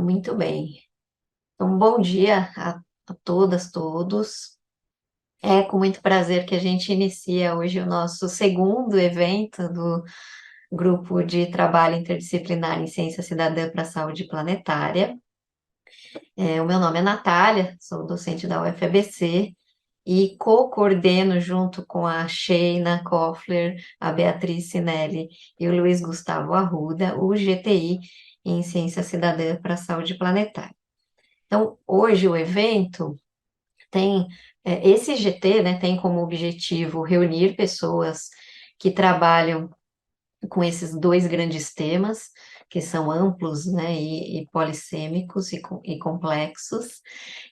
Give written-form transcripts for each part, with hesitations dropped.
Então, muito bem. Então, bom dia a todas, todos. É com muito prazer que a gente inicia hoje o nosso segundo evento do Grupo de Trabalho Interdisciplinar em Ciência Cidadã para a Saúde Planetária. O meu nome é Natália, sou docente da UFABC e co-coordeno junto com a Sheina Koffler, a Beatriz Sinelli e o Luiz Gustavo Arruda, o GTI em Ciência Cidadã para a Saúde Planetária. Então, hoje o evento tem, esse GT, né, tem como objetivo reunir pessoas que trabalham com esses dois grandes temas, que são amplos, né, e polissêmicos e complexos.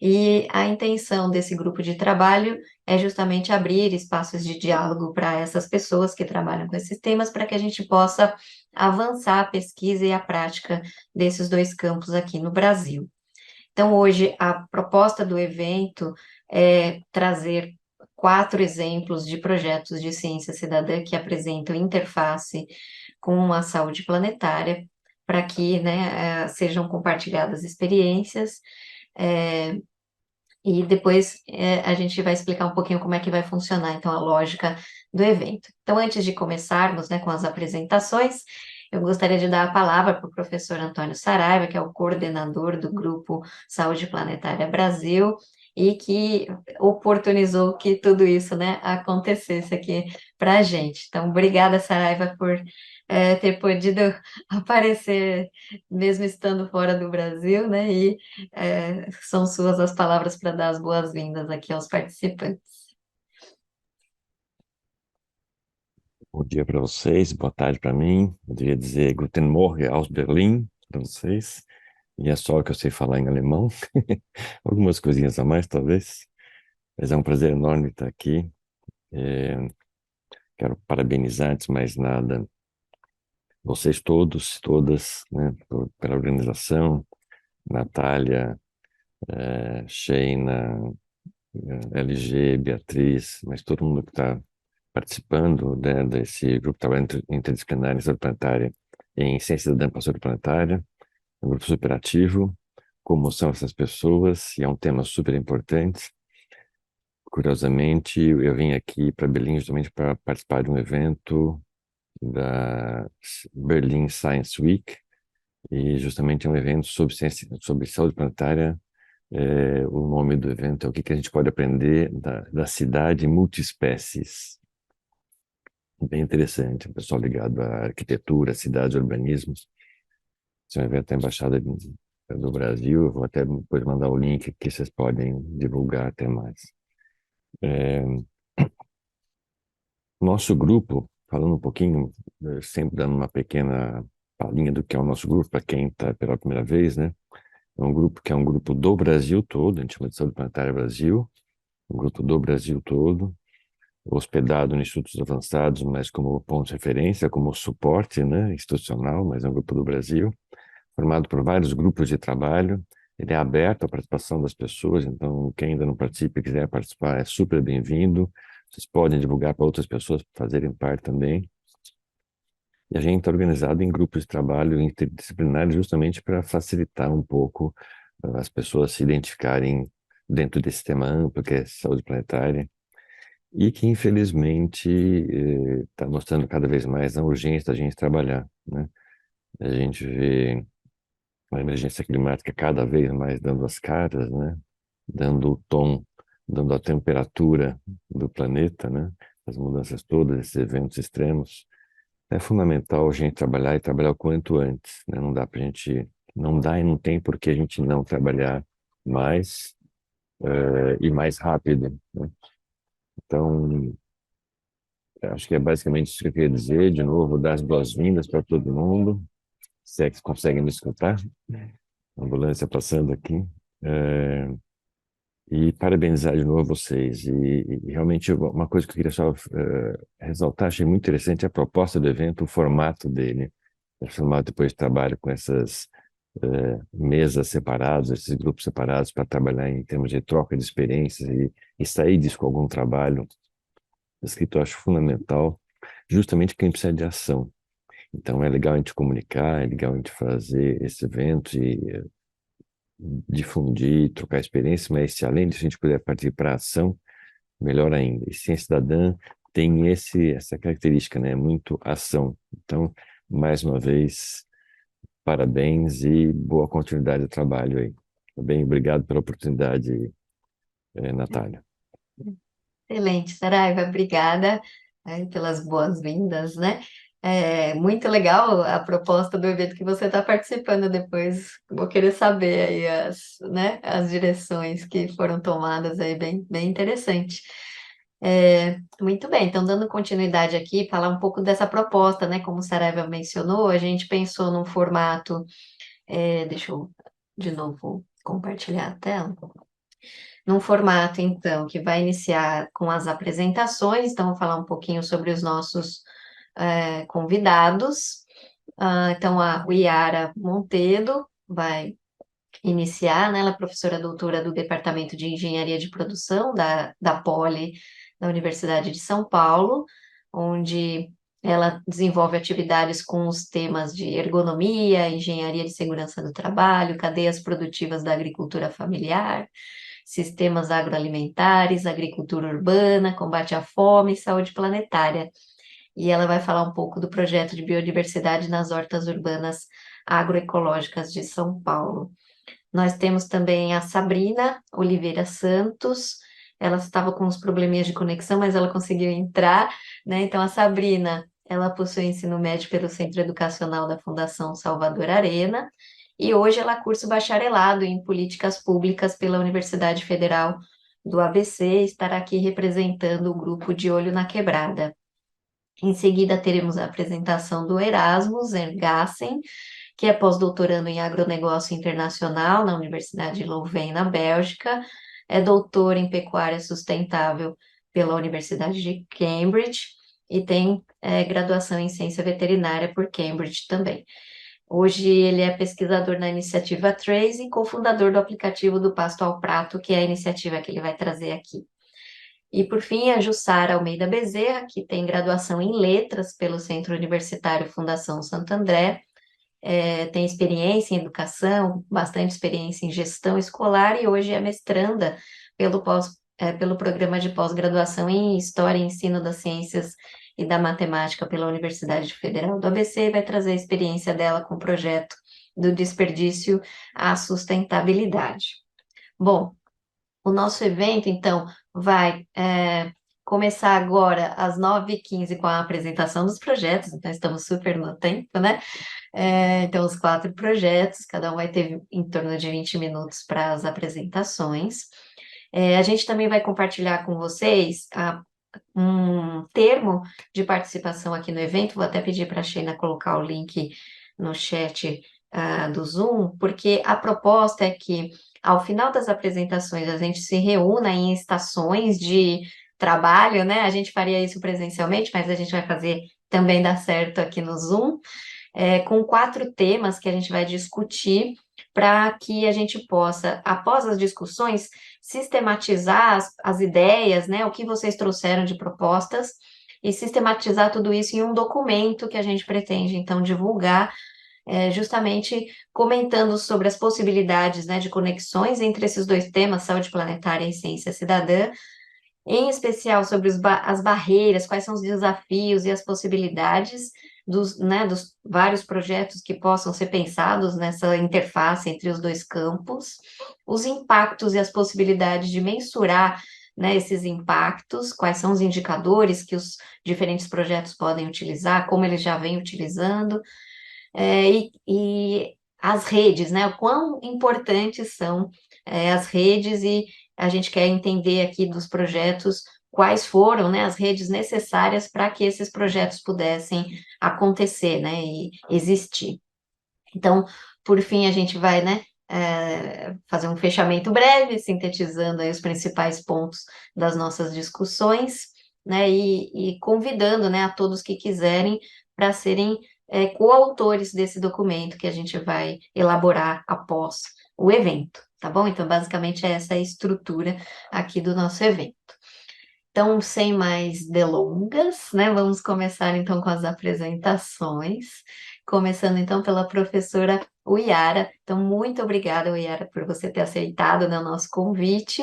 E a intenção desse grupo de trabalho é justamente abrir espaços de diálogo para essas pessoas que trabalham com esses temas, para que a gente possa avançar a pesquisa e a prática desses dois campos aqui no Brasil. Então, hoje, a proposta do evento é trazer 4 exemplos de projetos de ciência cidadã que apresentam interface com a saúde planetária, para que, né, sejam compartilhadas experiências, é, e depois a gente vai explicar um pouquinho como é que vai funcionar, então, a lógica do evento. Então, antes de começarmos, né, com as apresentações, eu gostaria de dar a palavra para o professor Antônio Saraiva, que é o coordenador do Grupo Saúde Planetária Brasil, e que oportunizou que tudo isso, né, acontecesse aqui para a gente. Então, obrigada, Saraiva, por ter podido aparecer, mesmo estando fora do Brasil, né, e são suas as palavras para dar as boas-vindas aqui aos participantes. Bom dia para vocês, boa tarde para mim. Eu devia dizer Guten Morgen aus Berlin para vocês. E é só que eu sei falar em alemão. Algumas coisinhas a mais, talvez. Mas é um prazer enorme estar aqui. É, Quero parabenizar, antes de mais nada, vocês todos, todas, né, pela organização. Natália, Sheina, LG, Beatriz, mas todo mundo que está participando, né, desse grupo de trabalho interdisciplinar em saúde planetária em ciência da saúde planetária, um grupo superativo, como são essas pessoas, e é um tema super importante. Curiosamente, eu vim aqui para Berlim justamente para participar de um evento da Berlin Science Week, e justamente é um evento sobre ciência, sobre saúde planetária. O nome do evento é o que a gente pode aprender da cidade multiespécies. Bem interessante, um pessoal ligado à arquitetura, cidades, urbanismos. Esse é um evento da Embaixada do Brasil. Eu vou até depois mandar o link que vocês podem divulgar até mais. É, Nosso grupo, falando um pouquinho, sempre dando uma pequena palhinha do que é o nosso grupo, para quem está pela primeira vez, né? É um grupo que é um grupo do Brasil todo, a gente chama de Saúde Planetária Brasil, um grupo do Brasil todo, hospedado em institutos avançados, mas como ponto de referência, como suporte, né, institucional, mas é um grupo do Brasil, formado por vários grupos de trabalho. Ele é aberto à participação das pessoas, então quem ainda não participa e quiser participar é super bem-vindo. Vocês podem divulgar para outras pessoas fazerem parte também. E a gente está organizado em grupos de trabalho interdisciplinares justamente para facilitar um pouco as pessoas se identificarem dentro desse tema amplo que é saúde planetária e que infelizmente está mostrando cada vez mais a urgência da gente trabalhar, né? A gente vê a emergência climática cada vez mais dando as caras, né? Dando o tom, dando a temperatura do planeta, né? As mudanças todas, esses eventos extremos. É fundamental a gente trabalhar e trabalhar o quanto antes, né? Não dá pra gente, não dá e não tem por que a gente não trabalhar mais e mais rápido, né? Então, acho que é basicamente isso que eu queria dizer. De novo, dar as boas-vindas para todo mundo. Se é que conseguem me escutar. Ambulância passando aqui. É, e parabenizar de novo vocês. E realmente uma coisa que eu queria só ressaltar, achei muito interessante a proposta do evento, o formato dele. É formato depois de trabalho com essas mesas separadas, esses grupos separados para trabalhar em termos de troca de experiências e sair disso com algum trabalho escrito, eu acho fundamental, justamente quem precisa de ação. Então é legal a gente comunicar, é legal a gente fazer esse evento difundir, trocar experiência, mas se além disso a gente puder partir para a ação, melhor ainda. E ciência cidadã tem essa característica, né? Muito ação. Então, mais uma vez, parabéns e boa continuidade de trabalho aí. Tá bem? Obrigado pela oportunidade, Natália. Excelente, Saraiva, obrigada, pelas boas-vindas, né? É muito legal a proposta do evento que você está participando depois. Vou querer saber aí as direções que foram tomadas aí, bem interessante. Muito bem, então dando continuidade aqui, falar um pouco dessa proposta, né? Como o Saraiva mencionou, a gente pensou num formato, deixa eu de novo compartilhar a tela. Num formato, então, que vai iniciar com as apresentações, então, vou falar um pouquinho sobre os nossos convidados. Então, a Iara Montedo vai iniciar, né? Ela é professora doutora do Departamento de Engenharia de Produção da Poli, da Universidade de São Paulo, onde ela desenvolve atividades com os temas de ergonomia, engenharia de segurança do trabalho, cadeias produtivas da agricultura familiar, sistemas agroalimentares, agricultura urbana, combate à fome e saúde planetária. E ela vai falar um pouco do projeto de biodiversidade nas hortas urbanas agroecológicas de São Paulo. Nós temos também a Sabrina Oliveira Santos. Ela estava com uns probleminhas de conexão, mas ela conseguiu entrar, né? Então, a Sabrina, ela possui ensino médio pelo Centro Educacional da Fundação Salvador Arena e hoje ela cursa o bacharelado em Políticas Públicas pela Universidade Federal do ABC e estará aqui representando o grupo de Olho na Quebrada. Em seguida, teremos a apresentação do Erasmus Ergassen, que é pós-doutorando em agronegócio internacional na Universidade de Louvain, na Bélgica, é doutor em pecuária sustentável pela Universidade de Cambridge e tem graduação em ciência veterinária por Cambridge também. Hoje ele é pesquisador na iniciativa Trace e cofundador do aplicativo do Pasto ao Prato, que é a iniciativa que ele vai trazer aqui. E, por fim, a Jussara Almeida Bezerra, que tem graduação em Letras pelo Centro Universitário Fundação Santo André, tem experiência em educação, bastante experiência em gestão escolar e hoje é mestranda pelo programa de pós-graduação em História e Ensino das Ciências e da Matemática pela Universidade Federal do ABC e vai trazer a experiência dela com o projeto do desperdício à sustentabilidade. Bom, o nosso evento, então, vai começar agora às 9h15 com a apresentação dos projetos, então estamos super no tempo, né? Então, os 4 projetos, cada um vai ter em torno de 20 minutos para as apresentações. A gente também vai compartilhar com vocês um termo de participação aqui no evento, vou até pedir para a Sheila colocar o link no chat do Zoom, porque a proposta é que, ao final das apresentações, a gente se reúna em estações de trabalho, né? A gente faria isso presencialmente, mas a gente vai fazer também dar certo aqui no Zoom, com 4 temas que a gente vai discutir para que a gente possa, após as discussões, sistematizar as ideias, né, o que vocês trouxeram de propostas, e sistematizar tudo isso em um documento que a gente pretende, então, divulgar, justamente comentando sobre as possibilidades, né, de conexões entre esses 2 temas, saúde planetária e ciência cidadã, em especial sobre as barreiras, quais são os desafios e as possibilidades dos vários projetos que possam ser pensados nessa interface entre os 2 campos, os impactos e as possibilidades de mensurar, né, esses impactos, quais são os indicadores que os diferentes projetos podem utilizar, como eles já vêm utilizando, e as redes, né, o quão importantes são as redes e a gente quer entender aqui dos projetos quais foram, né, as redes necessárias para que esses projetos pudessem acontecer, né, e existir. Então, por fim, a gente vai, né, fazer um fechamento breve, sintetizando aí os principais pontos das nossas discussões, né, e convidando, né, a todos que quiserem para serem coautores desse documento que a gente vai elaborar após o evento, tá bom? Então, basicamente, essa é a estrutura aqui do nosso evento. Então, sem mais delongas, né, vamos começar então com as apresentações, começando então pela professora o Iara. Então, muito obrigada, Iara, por você ter aceitado, né, o nosso convite.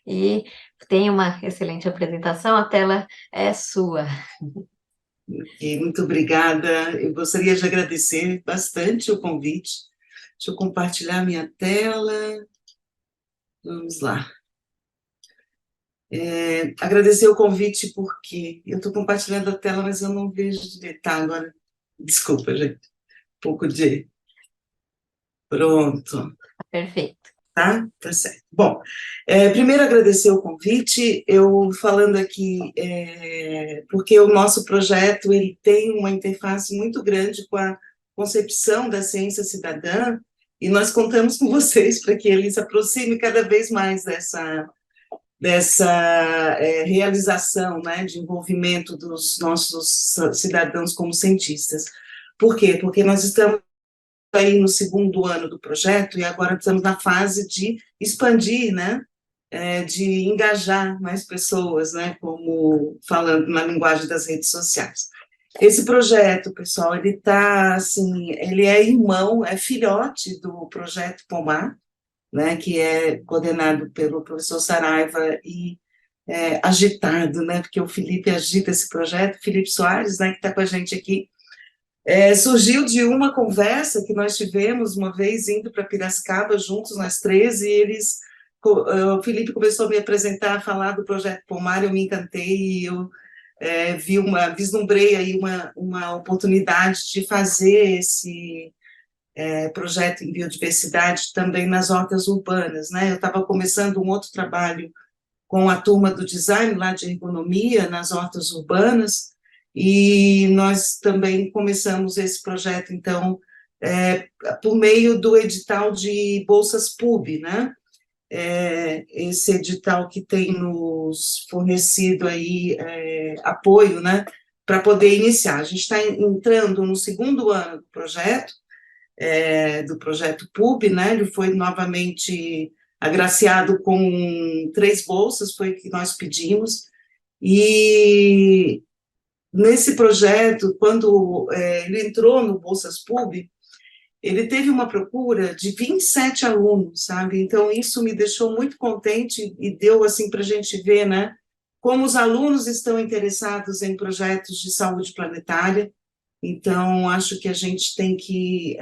E tenha uma excelente apresentação. A tela é sua. E muito obrigada. Eu gostaria de agradecer bastante o convite. Deixa eu compartilhar minha tela. Vamos lá. Agradecer o convite porque eu estou compartilhando a tela, mas eu não vejo direito. Tá, agora. Desculpa, gente. Um pouco de. Pronto. Perfeito. Tá certo. Bom, primeiro agradecer o convite, eu falando aqui, porque o nosso projeto ele tem uma interface muito grande com a concepção da ciência cidadã, e nós contamos com vocês para que ele se aproxime cada vez mais dessa realização, né, de envolvimento dos nossos cidadãos como cientistas. Por quê? Porque nós estamos aí no segundo ano do projeto e agora estamos na fase de expandir, né, de engajar mais pessoas, né, como falando na linguagem das redes sociais. Esse projeto, pessoal, ele tá assim, ele é irmão, é filhote do projeto Pomar, né, que é coordenado pelo professor Saraiva e agitado, né, porque o Felipe agita esse projeto, Felipe Soares, né, que está com a gente aqui. Surgiu de uma conversa que nós tivemos uma vez indo para Piracicaba juntos, nós três, e o Felipe começou a me apresentar, a falar do projeto Pomar, eu me encantei e eu vislumbrei aí uma oportunidade de fazer esse projeto em biodiversidade também nas hortas urbanas, né? Eu estava começando um outro trabalho com a turma do design lá de ergonomia nas hortas urbanas, e nós também começamos esse projeto, então, por meio do edital de bolsas PUB, né? Esse edital que tem nos fornecido aí apoio, né? Para poder iniciar. A gente está entrando no segundo ano do projeto PUB, né? Ele foi novamente agraciado com 3 bolsas, foi o que nós pedimos, e nesse projeto, quando ele entrou no Bolsas PUB, ele teve uma procura de 27 alunos, sabe? Então, isso me deixou muito contente e deu, assim, para a gente ver, né, como os alunos estão interessados em projetos de saúde planetária. Então, acho que a gente tem que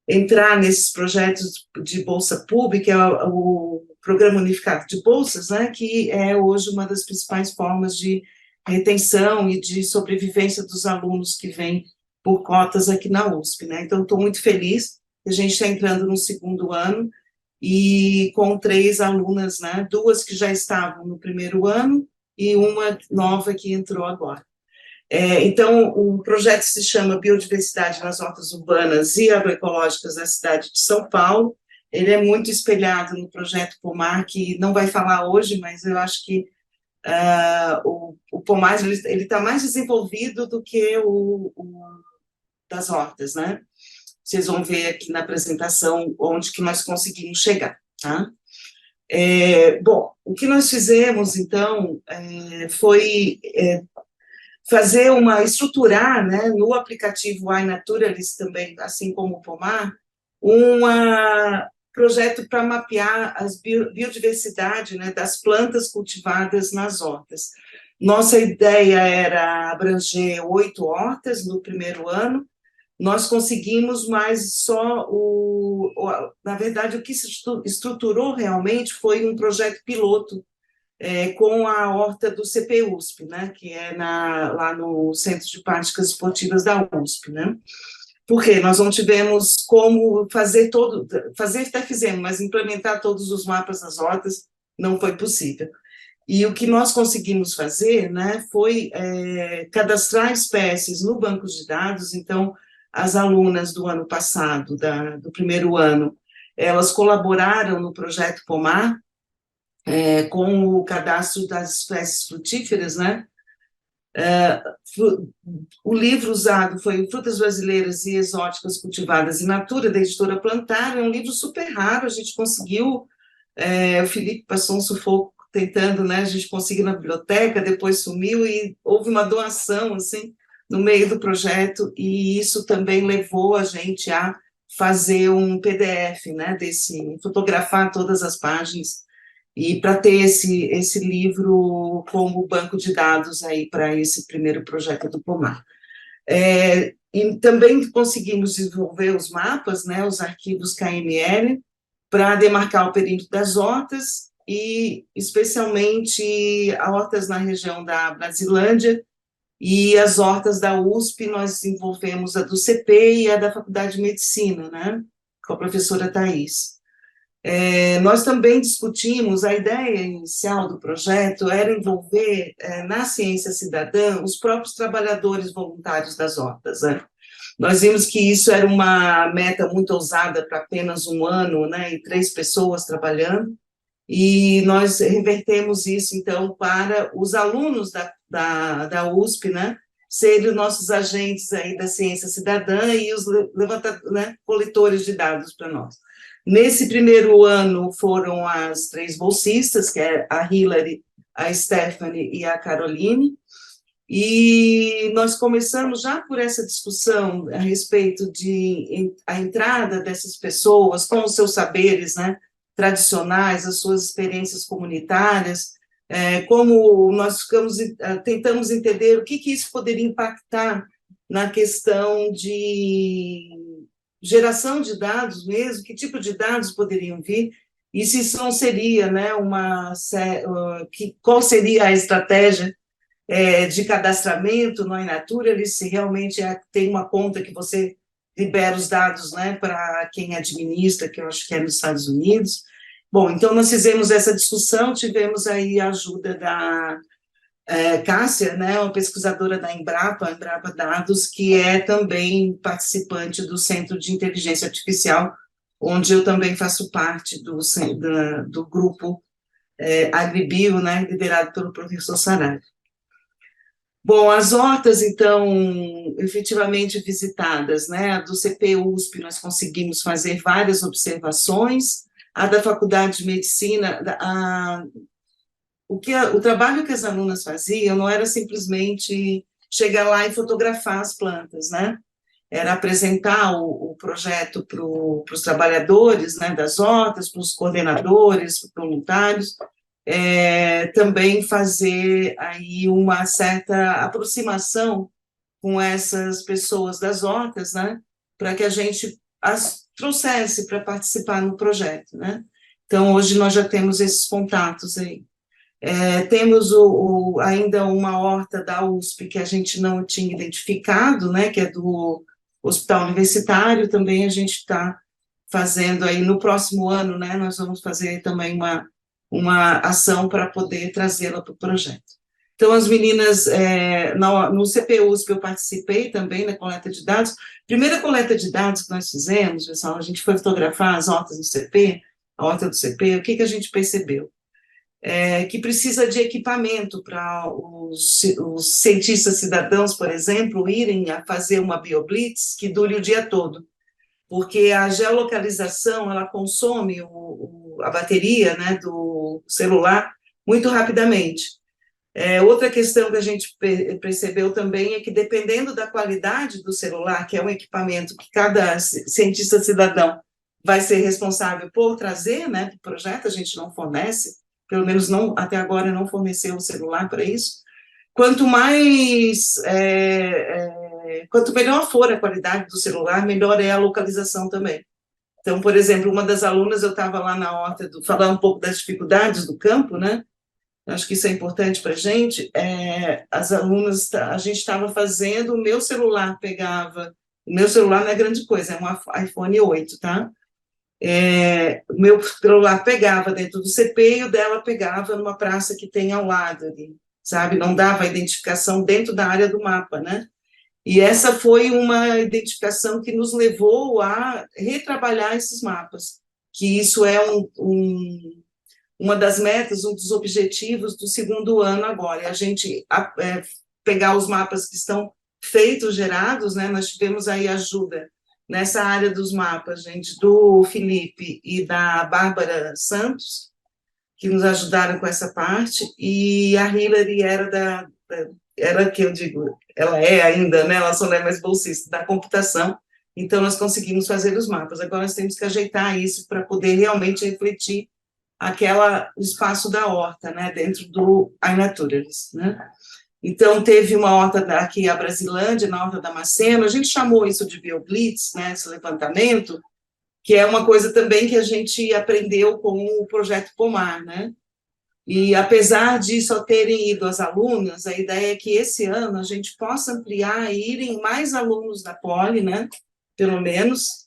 entrar nesses projetos de bolsa pública, é o Programa Unificado de Bolsas, né, que é hoje uma das principais formas de retenção e de sobrevivência dos alunos que vêm por cotas aqui na USP, né? Então, estou muito feliz que a gente está entrando no segundo ano e com 3 alunas, né, 2 que já estavam no primeiro ano e uma nova que entrou agora. Então, o projeto se chama Biodiversidade nas Hortas Urbanas e Agroecológicas da cidade de São Paulo. Ele é muito espelhado no projeto Pomar, que não vai falar hoje, mas eu acho que o Pomar ele está mais desenvolvido do que o das hortas, né? Vocês vão ver aqui na apresentação onde que nós conseguimos chegar, tá? Bom, o que nós fizemos, então, foi estruturar, né, no aplicativo iNaturalist também, assim como o Pomar, um projeto para mapear a biodiversidade, né, das plantas cultivadas nas hortas. Nossa ideia era abranger 8 hortas no primeiro ano, nós conseguimos, mas só na verdade, o que se estruturou realmente foi um projeto piloto com a horta do CPUSP, né, que é lá no Centro de Práticas Esportivas da USP, né? Porque nós não tivemos como fazer até fizemos, mas implementar todos os mapas das hortas não foi possível. E o que nós conseguimos fazer, né, foi cadastrar espécies no banco de dados. Então, as alunas do ano passado, do primeiro ano, elas colaboraram no projeto Pomar, com o cadastro das espécies frutíferas, né? O livro usado foi Frutas Brasileiras e Exóticas Cultivadas in Natura, da editora Plantar. É um livro super raro, a gente conseguiu, o Felipe passou um sufoco tentando, né, a gente conseguiu na biblioteca, depois sumiu e houve uma doação, assim, no meio do projeto, e isso também levou a gente a fazer um PDF, né, fotografar todas as páginas, e para ter esse livro como banco de dados aí para esse primeiro projeto do Pomar. E também conseguimos desenvolver os mapas, né, os arquivos KML, para demarcar o perímetro das hortas, e especialmente hortas na região da Brasilândia, e as hortas da USP, nós desenvolvemos a do CP e a da Faculdade de Medicina, né, com a professora Thais. Nós também discutimos, a ideia inicial do projeto era envolver na ciência cidadã os próprios trabalhadores voluntários das hortas, né? Nós vimos que isso era uma meta muito ousada para apenas um ano, né, e 3 pessoas trabalhando, e nós revertemos isso, então, para os alunos da USP, né, serem os nossos agentes aí da ciência cidadã e os né, coletores de dados para nós. Nesse primeiro ano foram as 3 bolsistas, que é a Hilary, a Stephanie e a Caroline, e nós começamos já por essa discussão a respeito de a entrada dessas pessoas com os seus saberes, né, tradicionais, as suas experiências comunitárias, como nós tentamos entender o que isso poderia impactar na questão de geração de dados mesmo, que tipo de dados poderiam vir, e se isso não seria, né, qual seria a estratégia de cadastramento no iNaturalist, se realmente tem uma conta que você libera os dados, né, para quem administra, que eu acho que é nos Estados Unidos. Bom, então nós fizemos essa discussão, tivemos aí a ajuda da Cássia, né, uma pesquisadora da Embrapa Dados, que é também participante do Centro de Inteligência Artificial, onde eu também faço parte do grupo AgriBio, né, liderado pelo professor Saraiva. Bom, as hortas, então, efetivamente visitadas, né, a do CP-USP, nós conseguimos fazer várias observações, a da Faculdade de Medicina, o trabalho que as alunas faziam não era simplesmente chegar lá e fotografar as plantas, né, era apresentar o projeto para os trabalhadores, né, das hortas, para os coordenadores, para os voluntários, também fazer aí uma certa aproximação com essas pessoas das hortas, né, para que a gente as trouxesse para participar no projeto, né. Então, hoje nós já temos esses contatos aí. Temos ainda uma horta da USP que a gente não tinha identificado, né, que é do Hospital Universitário, também a gente está fazendo aí no próximo ano, né, nós vamos fazer também uma ação para poder trazê-la para o projeto. Então, as meninas, no CP-USP eu participei também na coleta de dados. Primeira coleta de dados que nós fizemos, pessoal, a gente foi fotografar as hortas do CP, a horta do CP, o que a gente percebeu? Que precisa de equipamento para os cientistas cidadãos, por exemplo, irem a fazer uma bioblitz que dure o dia todo, porque a geolocalização, ela consome a bateria, né, do celular muito rapidamente. Outra questão que a gente percebeu também é que, dependendo da qualidade do celular, que é um equipamento que cada cientista cidadão vai ser responsável por trazer, né, para o projeto, a gente não fornece, pelo menos não, até agora não forneceu o celular para isso. Quanto melhor for a qualidade do celular, melhor é a localização também. Então, por exemplo, uma das alunas, eu estava lá na horta, falar um pouco das dificuldades do campo, né? Acho que isso é importante para a gente. As alunas, a gente estava fazendo, o meu celular não é grande coisa, é um iPhone 8, tá? O meu celular pegava dentro do CP e o dela pegava numa praça que tem ao lado ali, sabe? Não dava a identificação dentro da área do mapa, né? E essa foi uma identificação que nos levou a retrabalhar esses mapas, que isso é uma das metas, um dos objetivos do segundo ano agora, é a gente pegar os mapas que estão feitos, gerados, né? Nós tivemos aí ajuda nessa área dos mapas, gente, do Felipe e da Bárbara Santos, que nos ajudaram com essa parte, e a Hilary era que eu digo, ela é ainda, né, ela só não é mais bolsista, da computação, então nós conseguimos fazer os mapas. Agora nós temos que ajeitar isso para poder realmente refletir o espaço da horta, né, dentro do iNaturalis, né. Então, teve uma horta aqui, a Brasilândia, na Horta Damasceno, a gente chamou isso de BioBlitz, né, esse levantamento, que é uma coisa também que a gente aprendeu com o Projeto Pomar, né, e apesar de só terem ido as alunas, a ideia é que esse ano a gente possa ampliar e irem mais alunos da Poli, né, pelo menos,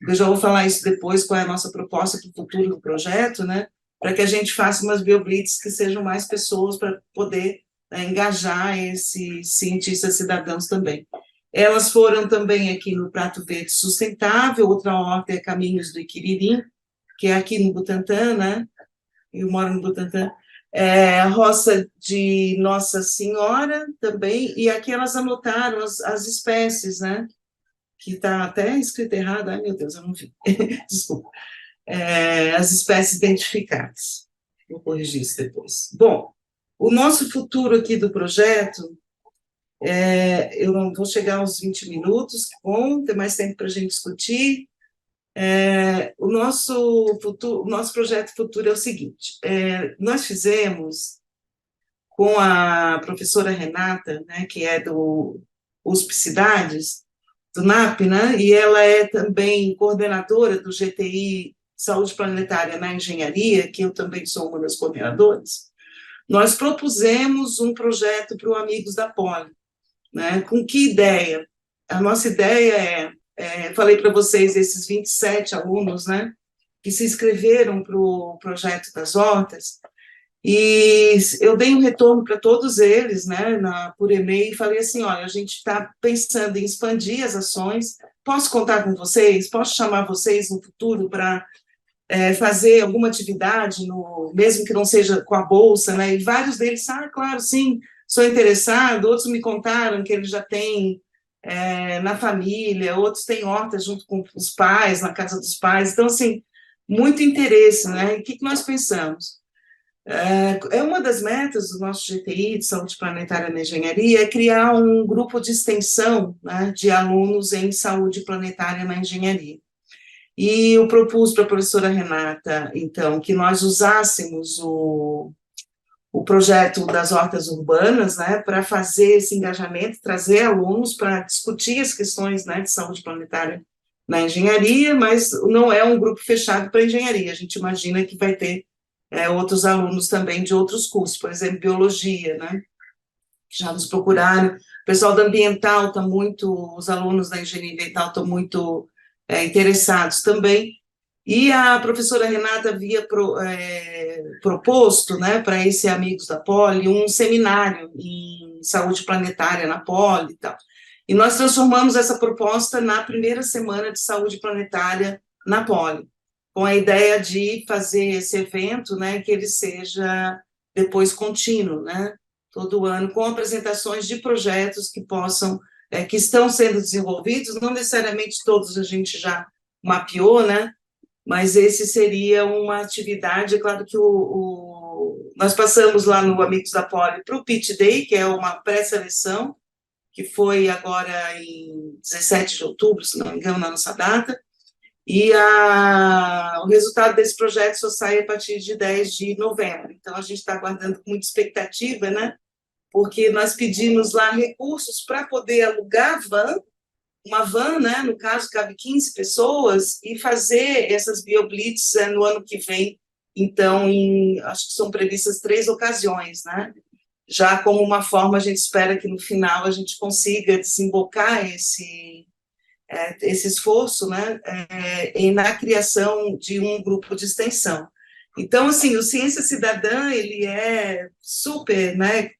eu já vou falar isso depois, qual é a nossa proposta para o futuro do projeto, né, para que a gente faça umas BioBlitz que sejam mais pessoas para poder engajar esses cientistas cidadãos também. Elas foram também aqui no Prato Verde Sustentável, outra horta é Caminhos do Iquiririm, que é aqui no Butantã, né, eu moro no Butantã, a roça de Nossa Senhora também, e aqui elas anotaram as espécies, né, que está até escrito errado, ai meu Deus, eu não vi, desculpa, as espécies identificadas, vou corrigir isso depois. Bom, o nosso futuro aqui do projeto, eu não vou chegar aos 20 minutos, que bom, tem mais tempo para a gente discutir. O nosso projeto futuro é o seguinte, nós fizemos com a professora Renata, né, que é do USP Cidades, do NAP, né, e ela é também coordenadora do GTI Saúde Planetária na Engenharia, que eu também sou uma das coordenadoras. Nós propusemos um projeto para o Amigos da Poli, né, com que ideia? A nossa ideia falei para vocês, esses 27 alunos, né, que se inscreveram para o projeto das hortas, e eu dei um retorno para todos eles, né, por e-mail, e falei assim, olha, a gente está pensando em expandir as ações, posso contar com vocês? Posso chamar vocês no futuro para fazer alguma atividade, mesmo que não seja com a bolsa, né, e vários deles, claro, sim, sou interessado, outros me contaram que eles já têm na família, outros têm hortas junto com os pais, na casa dos pais, então, assim, muito interesse, né, e o que nós pensamos? Uma das metas do nosso GTI, de Saúde Planetária na Engenharia, é criar um grupo de extensão, né, de alunos em saúde planetária na engenharia. E eu propus para a professora Renata, então, que nós usássemos o projeto das hortas urbanas, né, para fazer esse engajamento, trazer alunos para discutir as questões, né, de saúde planetária na engenharia, mas não é um grupo fechado para engenharia, a gente imagina que vai ter outros alunos também de outros cursos, por exemplo, biologia, né, que já nos procuraram, o pessoal da ambiental está muito, os alunos da engenharia ambiental estão muito interessados também, e a professora Renata havia proposto, né, para esses amigos da Poli, um seminário em saúde planetária na Poli e tal, e nós transformamos essa proposta na primeira semana de saúde planetária na Poli, com a ideia de fazer esse evento, né, que ele seja depois contínuo, né, todo ano, com apresentações de projetos que possam, que estão sendo desenvolvidos, não necessariamente todos a gente já mapeou, né, mas esse seria uma atividade, é claro que nós passamos lá no Amigos da Poli para o Pitch Day, que é uma pré-seleção, que foi agora em 17 de outubro, se não me engano, na nossa data, e o resultado desse projeto só sai a partir de 10 de novembro. Então, a gente está aguardando com muita expectativa, né? Porque nós pedimos lá recursos para poder alugar uma van, né? No caso, cabe 15 pessoas, e fazer essas BioBlitz no ano que vem. Então, acho que são previstas 3 ocasiões, né? Já como uma forma, a gente espera que no final a gente consiga desembocar esse esforço, né, na criação de um grupo de extensão. Então, assim, o Ciência Cidadã, ele é super, né,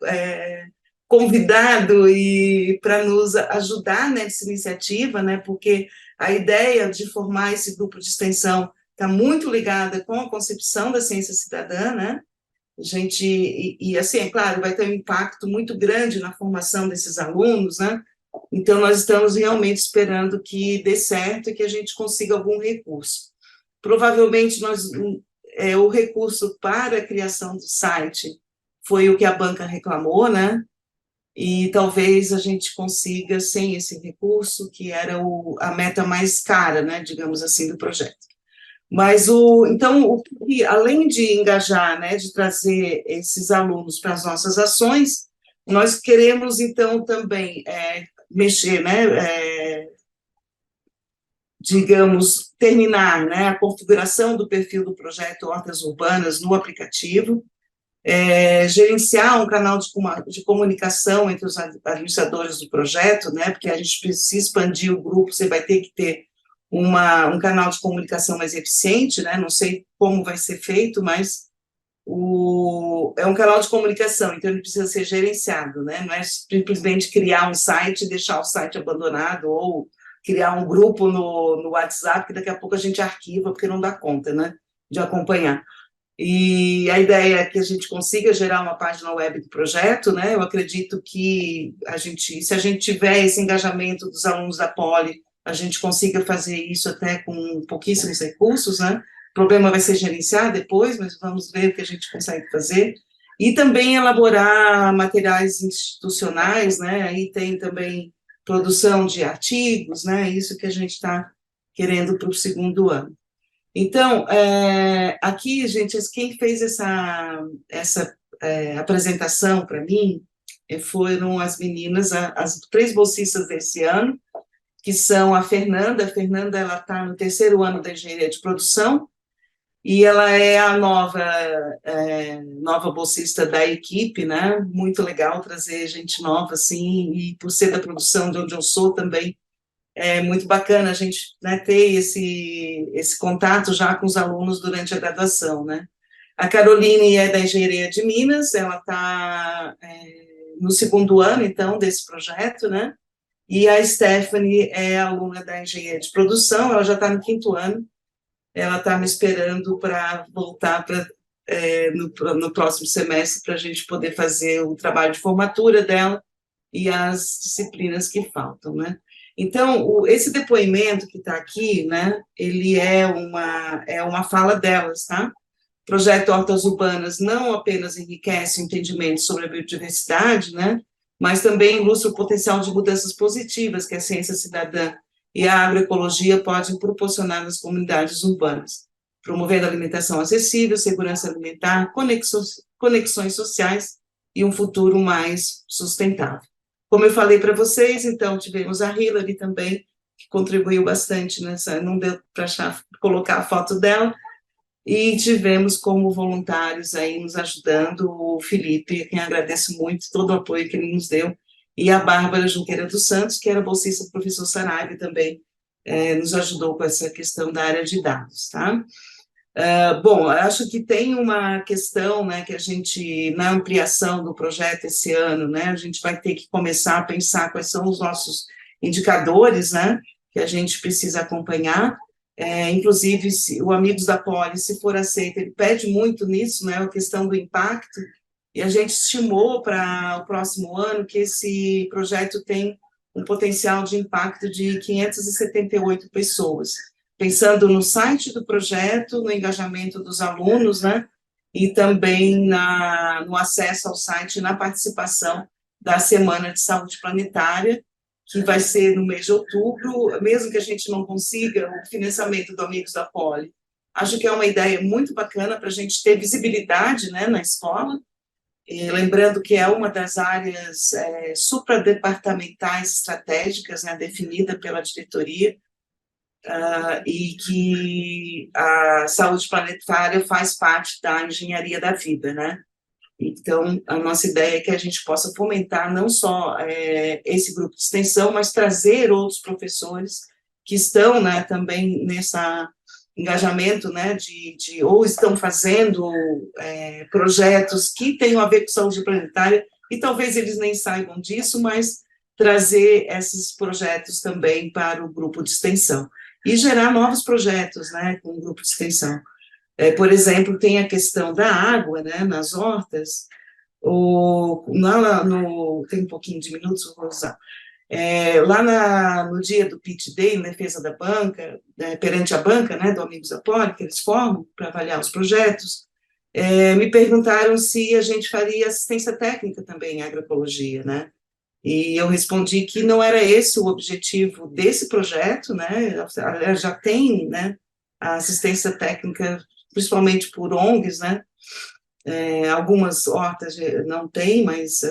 convidado para nos ajudar nessa iniciativa, né, porque a ideia de formar esse grupo de extensão está muito ligada com a concepção da ciência cidadã, né, assim, é claro, vai ter um impacto muito grande na formação desses alunos, né, então, nós estamos realmente esperando que dê certo e que a gente consiga algum recurso. Provavelmente, o recurso para a criação do site foi o que a banca reclamou, né? e talvez a gente consiga sem esse recurso, que era a meta mais cara, né, digamos assim, do projeto. Mas então, além de engajar, né, de trazer esses alunos para as nossas ações, nós queremos então também mexer, né, digamos, terminar, né, a configuração do perfil do projeto Hortas Urbanas no aplicativo, gerenciar um canal de comunicação entre os administradores do projeto, né, porque a gente precisa expandir o grupo, você vai ter que ter um canal de comunicação mais eficiente, né, não sei como vai ser feito, mas é um canal de comunicação, então ele precisa ser gerenciado, né, não é simplesmente criar um site e deixar o site abandonado, ou criar um grupo no WhatsApp, que daqui a pouco a gente arquiva, porque não dá conta, né, de acompanhar. E a ideia é que a gente consiga gerar uma página web do projeto, né? Eu acredito que se a gente tiver esse engajamento dos alunos da Poli, a gente consiga fazer isso até com pouquíssimos recursos, né? O problema vai ser gerenciar depois, mas vamos ver o que a gente consegue fazer. E também elaborar materiais institucionais, né? Aí tem também produção de artigos, né? Isso que a gente está querendo para o segundo ano. Então, aqui, gente, quem fez essa apresentação para mim foram as meninas, as 3 bolsistas desse ano, que são a Fernanda. A Fernanda, ela está no 3º ano da engenharia de produção, e ela é a nova bolsista da equipe, né? Muito legal trazer gente nova, assim, e por ser da produção de onde eu sou também, é muito bacana a gente, né, ter esse contato já com os alunos durante a graduação, né? A Caroline é da Engenharia de Minas, ela está no 2º ano, então, desse projeto, né? E a Stephanie é aluna da Engenharia de Produção, ela já está no 5º ano, ela está me esperando para voltar no próximo semestre, para a gente poder fazer o trabalho de formatura dela e as disciplinas que faltam, né? Então, esse depoimento que está aqui, né, ele é uma fala delas, tá? O projeto Hortas Urbanas não apenas enriquece o entendimento sobre a biodiversidade, né, mas também ilustra o potencial de mudanças positivas que a ciência cidadã e a agroecologia podem proporcionar nas comunidades urbanas, promovendo alimentação acessível, segurança alimentar, conexões sociais e um futuro mais sustentável. Como eu falei para vocês, então, tivemos a Hilary também, que contribuiu bastante não deu para colocar a foto dela, e tivemos como voluntários aí nos ajudando o Felipe, a quem agradeço muito todo o apoio que ele nos deu, e a Bárbara Junqueira dos Santos, que era bolsista do professor Saraiva, também nos ajudou com essa questão da área de dados, tá? Bom, acho que tem uma questão, né, que a gente, na ampliação do projeto esse ano, né, a gente vai ter que começar a pensar quais são os nossos indicadores, né, que a gente precisa acompanhar, inclusive, o Amigos da Poli, se for aceito, ele pede muito nisso, né, a questão do impacto, e a gente estimou para o próximo ano que esse projeto tem um potencial de impacto de 578 pessoas, pensando no site do projeto, no engajamento dos alunos, né, e também no acesso ao site, na participação da Semana de Saúde Planetária, que vai ser no mês de outubro, mesmo que a gente não consiga o financiamento do Amigos da Poli. Acho que é uma ideia muito bacana para a gente ter visibilidade, né, na escola, e lembrando que é uma das áreas supradepartamentais estratégicas, né, definida pela diretoria, e que a saúde planetária faz parte da engenharia da vida, né? Então, a nossa ideia é que a gente possa fomentar não só esse grupo de extensão, mas trazer outros professores que estão, né, também nesse engajamento, né, ou estão fazendo projetos que tenham a ver com saúde planetária, e talvez eles nem saibam disso, mas trazer esses projetos também para o grupo de extensão, e gerar novos projetos, né, com o grupo de extensão. Por exemplo, tem a questão da água, né, nas hortas, tem um pouquinho de minutos, vou usar. No dia do Pitch Day, em defesa da banca, perante a banca, né, do Amigos da Poli, que eles formam para avaliar os projetos, me perguntaram se a gente faria assistência técnica também em agroecologia, né? E eu respondi que não era esse o objetivo desse projeto, né? Aliás, já tem, né, a assistência técnica, principalmente por ONGs, né? Algumas hortas não têm, mas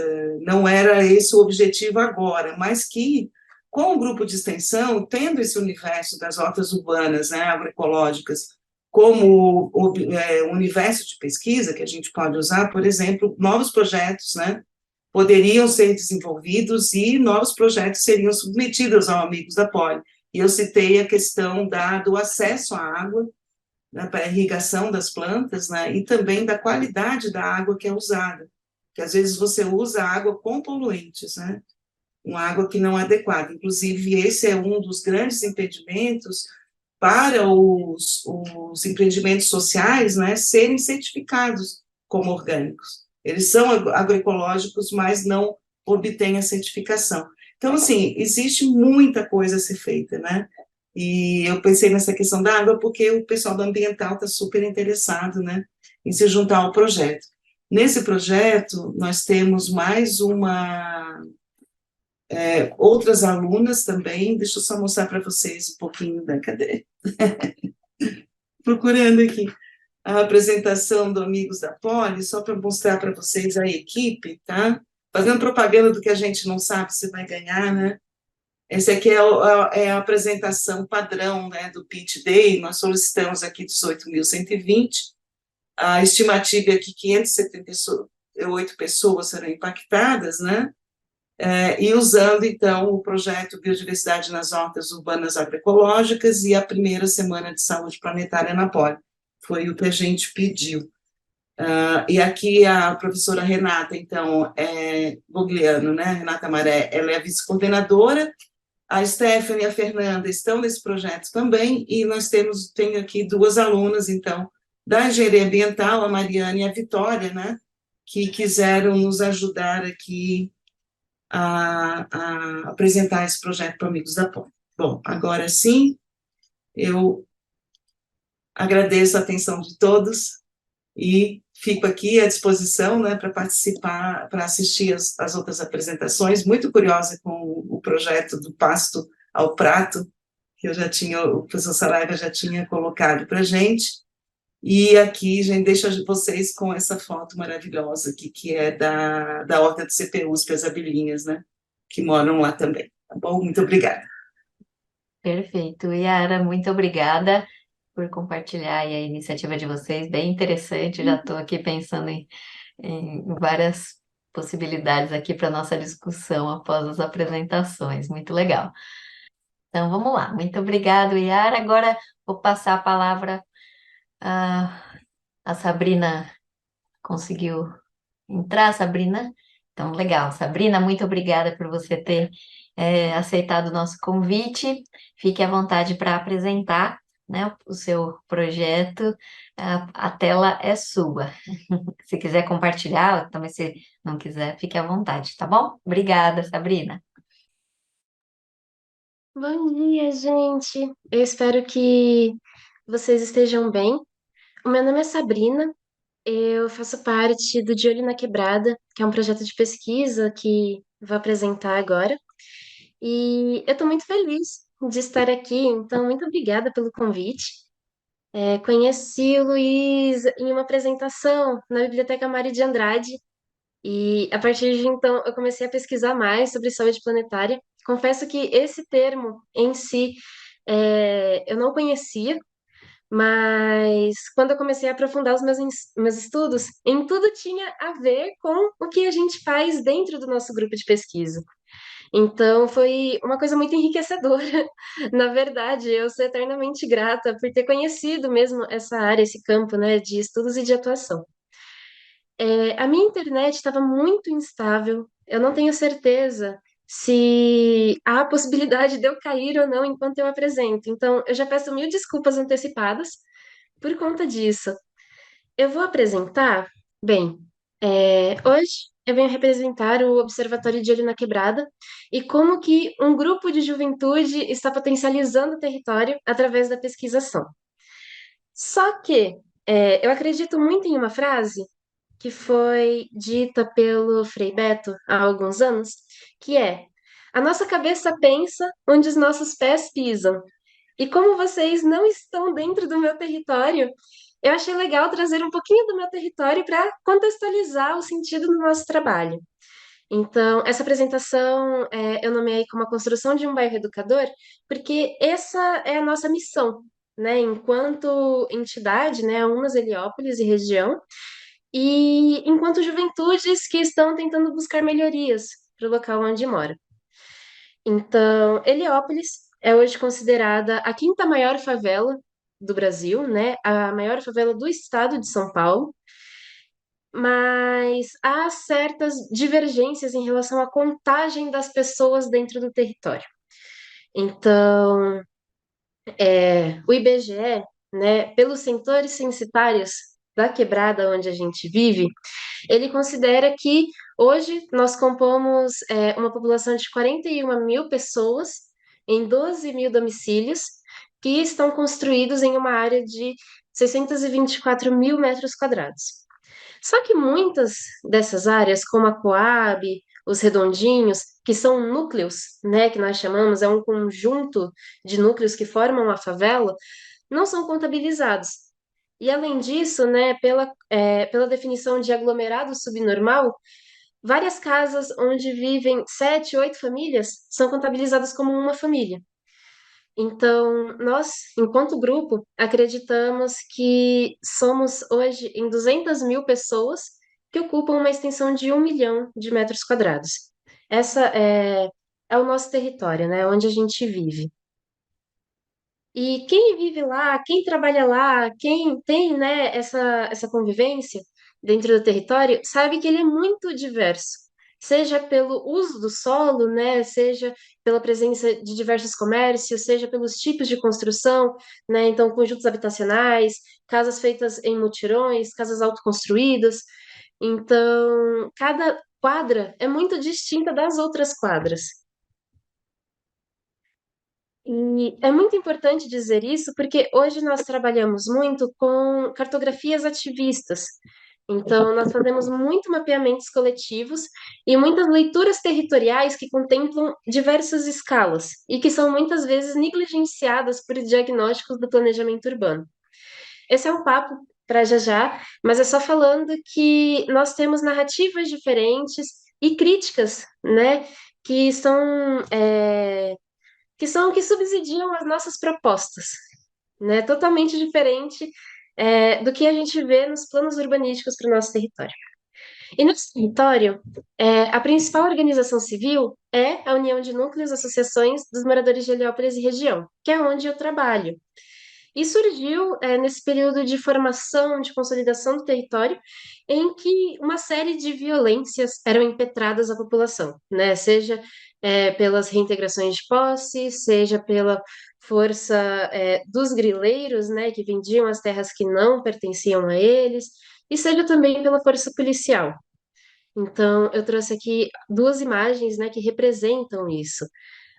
não era esse o objetivo agora, mas que, com o grupo de extensão, tendo esse universo das hortas urbanas, né, agroecológicas, como universo de pesquisa que a gente pode usar, por exemplo, novos projetos, né, poderiam ser desenvolvidos e novos projetos seriam submetidos aos amigos da Poli. E eu citei a questão do acesso à água, né, para a irrigação das plantas, né, e também da qualidade da água que é usada, que às vezes você usa água com poluentes, né, uma água que não é adequada. Inclusive, esse é um dos grandes impedimentos para os empreendimentos sociais, né, serem certificados como orgânicos. Eles são agroecológicos, mas não obtêm a certificação. Então, assim, existe muita coisa a ser feita, né? E eu pensei nessa questão da água porque o pessoal do ambiental está super interessado, né, em se juntar ao projeto. Nesse projeto, nós temos mais outras alunas também, deixa eu só mostrar para vocês um pouquinho da cadeira. Procurando aqui a apresentação do Amigos da Poli, só para mostrar para vocês a equipe, tá? Fazendo propaganda do que a gente não sabe se vai ganhar, né? Esse aqui é a apresentação padrão, né, do Pitch Day. Nós solicitamos aqui 18.120. A estimativa é que 578 pessoas serão impactadas, né? E usando, então, o projeto Biodiversidade nas Hortas Urbanas Agroecológicas e a primeira Semana de Saúde Planetária na Poli. Foi o que a gente pediu. E aqui a professora Renata, então, Bogliano, né? Renata Maré, ela é a vice-coordenadora. A Stephanie e a Fernanda estão nesse projeto também, e nós tenho aqui duas alunas, então, da engenharia ambiental, a Mariana e a Vitória, né, que quiseram nos ajudar aqui a apresentar esse projeto para Amigos da Poli. Bom, agora sim, eu agradeço a atenção de todos e fico aqui à disposição, né, para participar, para assistir as outras apresentações, muito curiosa com o projeto do Pasto ao Prato, que o professor Saraiva já tinha colocado para a gente, e aqui, gente, deixo vocês com essa foto maravilhosa aqui, que é da horta do CPUSP, as abelhinhas, né, que moram lá também, tá bom? Muito obrigada. Perfeito. Yara, muito obrigada por compartilhar aí a iniciativa de vocês, bem interessante. Já estou aqui pensando em várias possibilidades aqui para nossa discussão após as apresentações. Muito legal. Então, vamos lá. Muito obrigado, Yara. Agora vou passar a palavra a Sabrina. Conseguiu entrar, Sabrina? Então, legal. Sabrina, muito obrigada por você ter aceitado o nosso convite. Fique à vontade para apresentar, né, o seu projeto. A tela é sua. Se quiser compartilhar, também se não quiser, fique à vontade, tá bom? Obrigada, Sabrina. Bom dia, gente. Eu espero que vocês estejam bem. O meu nome é Sabrina, eu faço parte do De Olho na Quebrada, que é um projeto de pesquisa que vou apresentar agora. E eu estou muito feliz de estar aqui, então muito obrigada pelo convite. Conheci o Luiz em uma apresentação na Biblioteca Mário de Andrade, e a partir de então eu comecei a pesquisar mais sobre saúde planetária. Confesso que esse termo em si eu não conhecia, mas quando eu comecei a aprofundar os meus estudos, em tudo tinha a ver com o que a gente faz dentro do nosso grupo de pesquisa. Então foi uma coisa muito enriquecedora. Na verdade, eu sou eternamente grata por ter conhecido mesmo essa área, esse campo, né, de estudos e de atuação. A minha internet estava muito instável. Eu não tenho certeza se há a possibilidade de eu cair ou não enquanto eu apresento. Então, eu já peço mil desculpas antecipadas por conta disso. Eu vou apresentar, bem, hoje eu venho representar o Observatório de Olho na Quebrada e como que um grupo de juventude está potencializando o território através da pesquisação. Só que eu acredito muito em uma frase que foi dita pelo Frei Beto há alguns anos, que é: a nossa cabeça pensa onde os nossos pés pisam. E como vocês não estão dentro do meu território, eu achei legal trazer um pouquinho do meu território para contextualizar o sentido do nosso trabalho. Então, essa apresentação eu nomeei como a construção de um bairro educador, porque essa é a nossa missão, né, enquanto entidade, né, Unas Heliópolis e região, e enquanto juventudes que estão tentando buscar melhorias para o local onde mora. Então, Heliópolis é hoje considerada a quinta maior favela do Brasil, né, a maior favela do estado de São Paulo, mas há certas divergências em relação à contagem das pessoas dentro do território. Então, o IBGE, né, pelos sensores censitários da quebrada onde a gente vive, ele considera que hoje nós compomos uma população de 41 mil pessoas em 12 mil domicílios que estão construídos em uma área de 624 mil metros quadrados. Só que muitas dessas áreas, como a Coab, os Redondinhos, que são núcleos, né, que nós chamamos, é um conjunto de núcleos que formam a favela, não são contabilizados. E além disso, né, pela definição de aglomerado subnormal, várias casas onde vivem 7, 8 famílias são contabilizadas como uma família. Então, nós, enquanto grupo, acreditamos que somos hoje em 200 mil pessoas que ocupam uma extensão de 1 milhão de metros quadrados. Essa é o nosso território, né, onde a gente vive. E quem vive lá, quem trabalha lá, quem tem, né, essa convivência dentro do território, sabe que ele é muito diverso, seja pelo uso do solo, né, seja pela presença de diversos comércios, seja pelos tipos de construção, né, então conjuntos habitacionais, casas feitas em mutirões, casas autoconstruídas. Então, cada quadra é muito distinta das outras quadras. E é muito importante dizer isso porque hoje nós trabalhamos muito com cartografias ativistas. Então, nós fazemos muito mapeamentos coletivos e muitas leituras territoriais que contemplam diversas escalas e que são muitas vezes negligenciadas por diagnósticos do planejamento urbano. Esse é um papo para já já, mas é só falando que nós temos narrativas diferentes e críticas, né, que são que subsidiam as nossas propostas, né? Totalmente diferente do que a gente vê nos planos urbanísticos para o nosso território. E no nosso território, a principal organização civil é a União de Núcleos Associações dos Moradores de Heliópolis e Região, que é onde eu trabalho. E surgiu nesse período de formação, de consolidação do território, em que uma série de violências eram impetradas à população, né? Seja pelas reintegrações de posse, seja pela força dos grileiros, né, que vendiam as terras que não pertenciam a eles, e seja também pela força policial. Então, eu trouxe aqui duas imagens, né, que representam isso.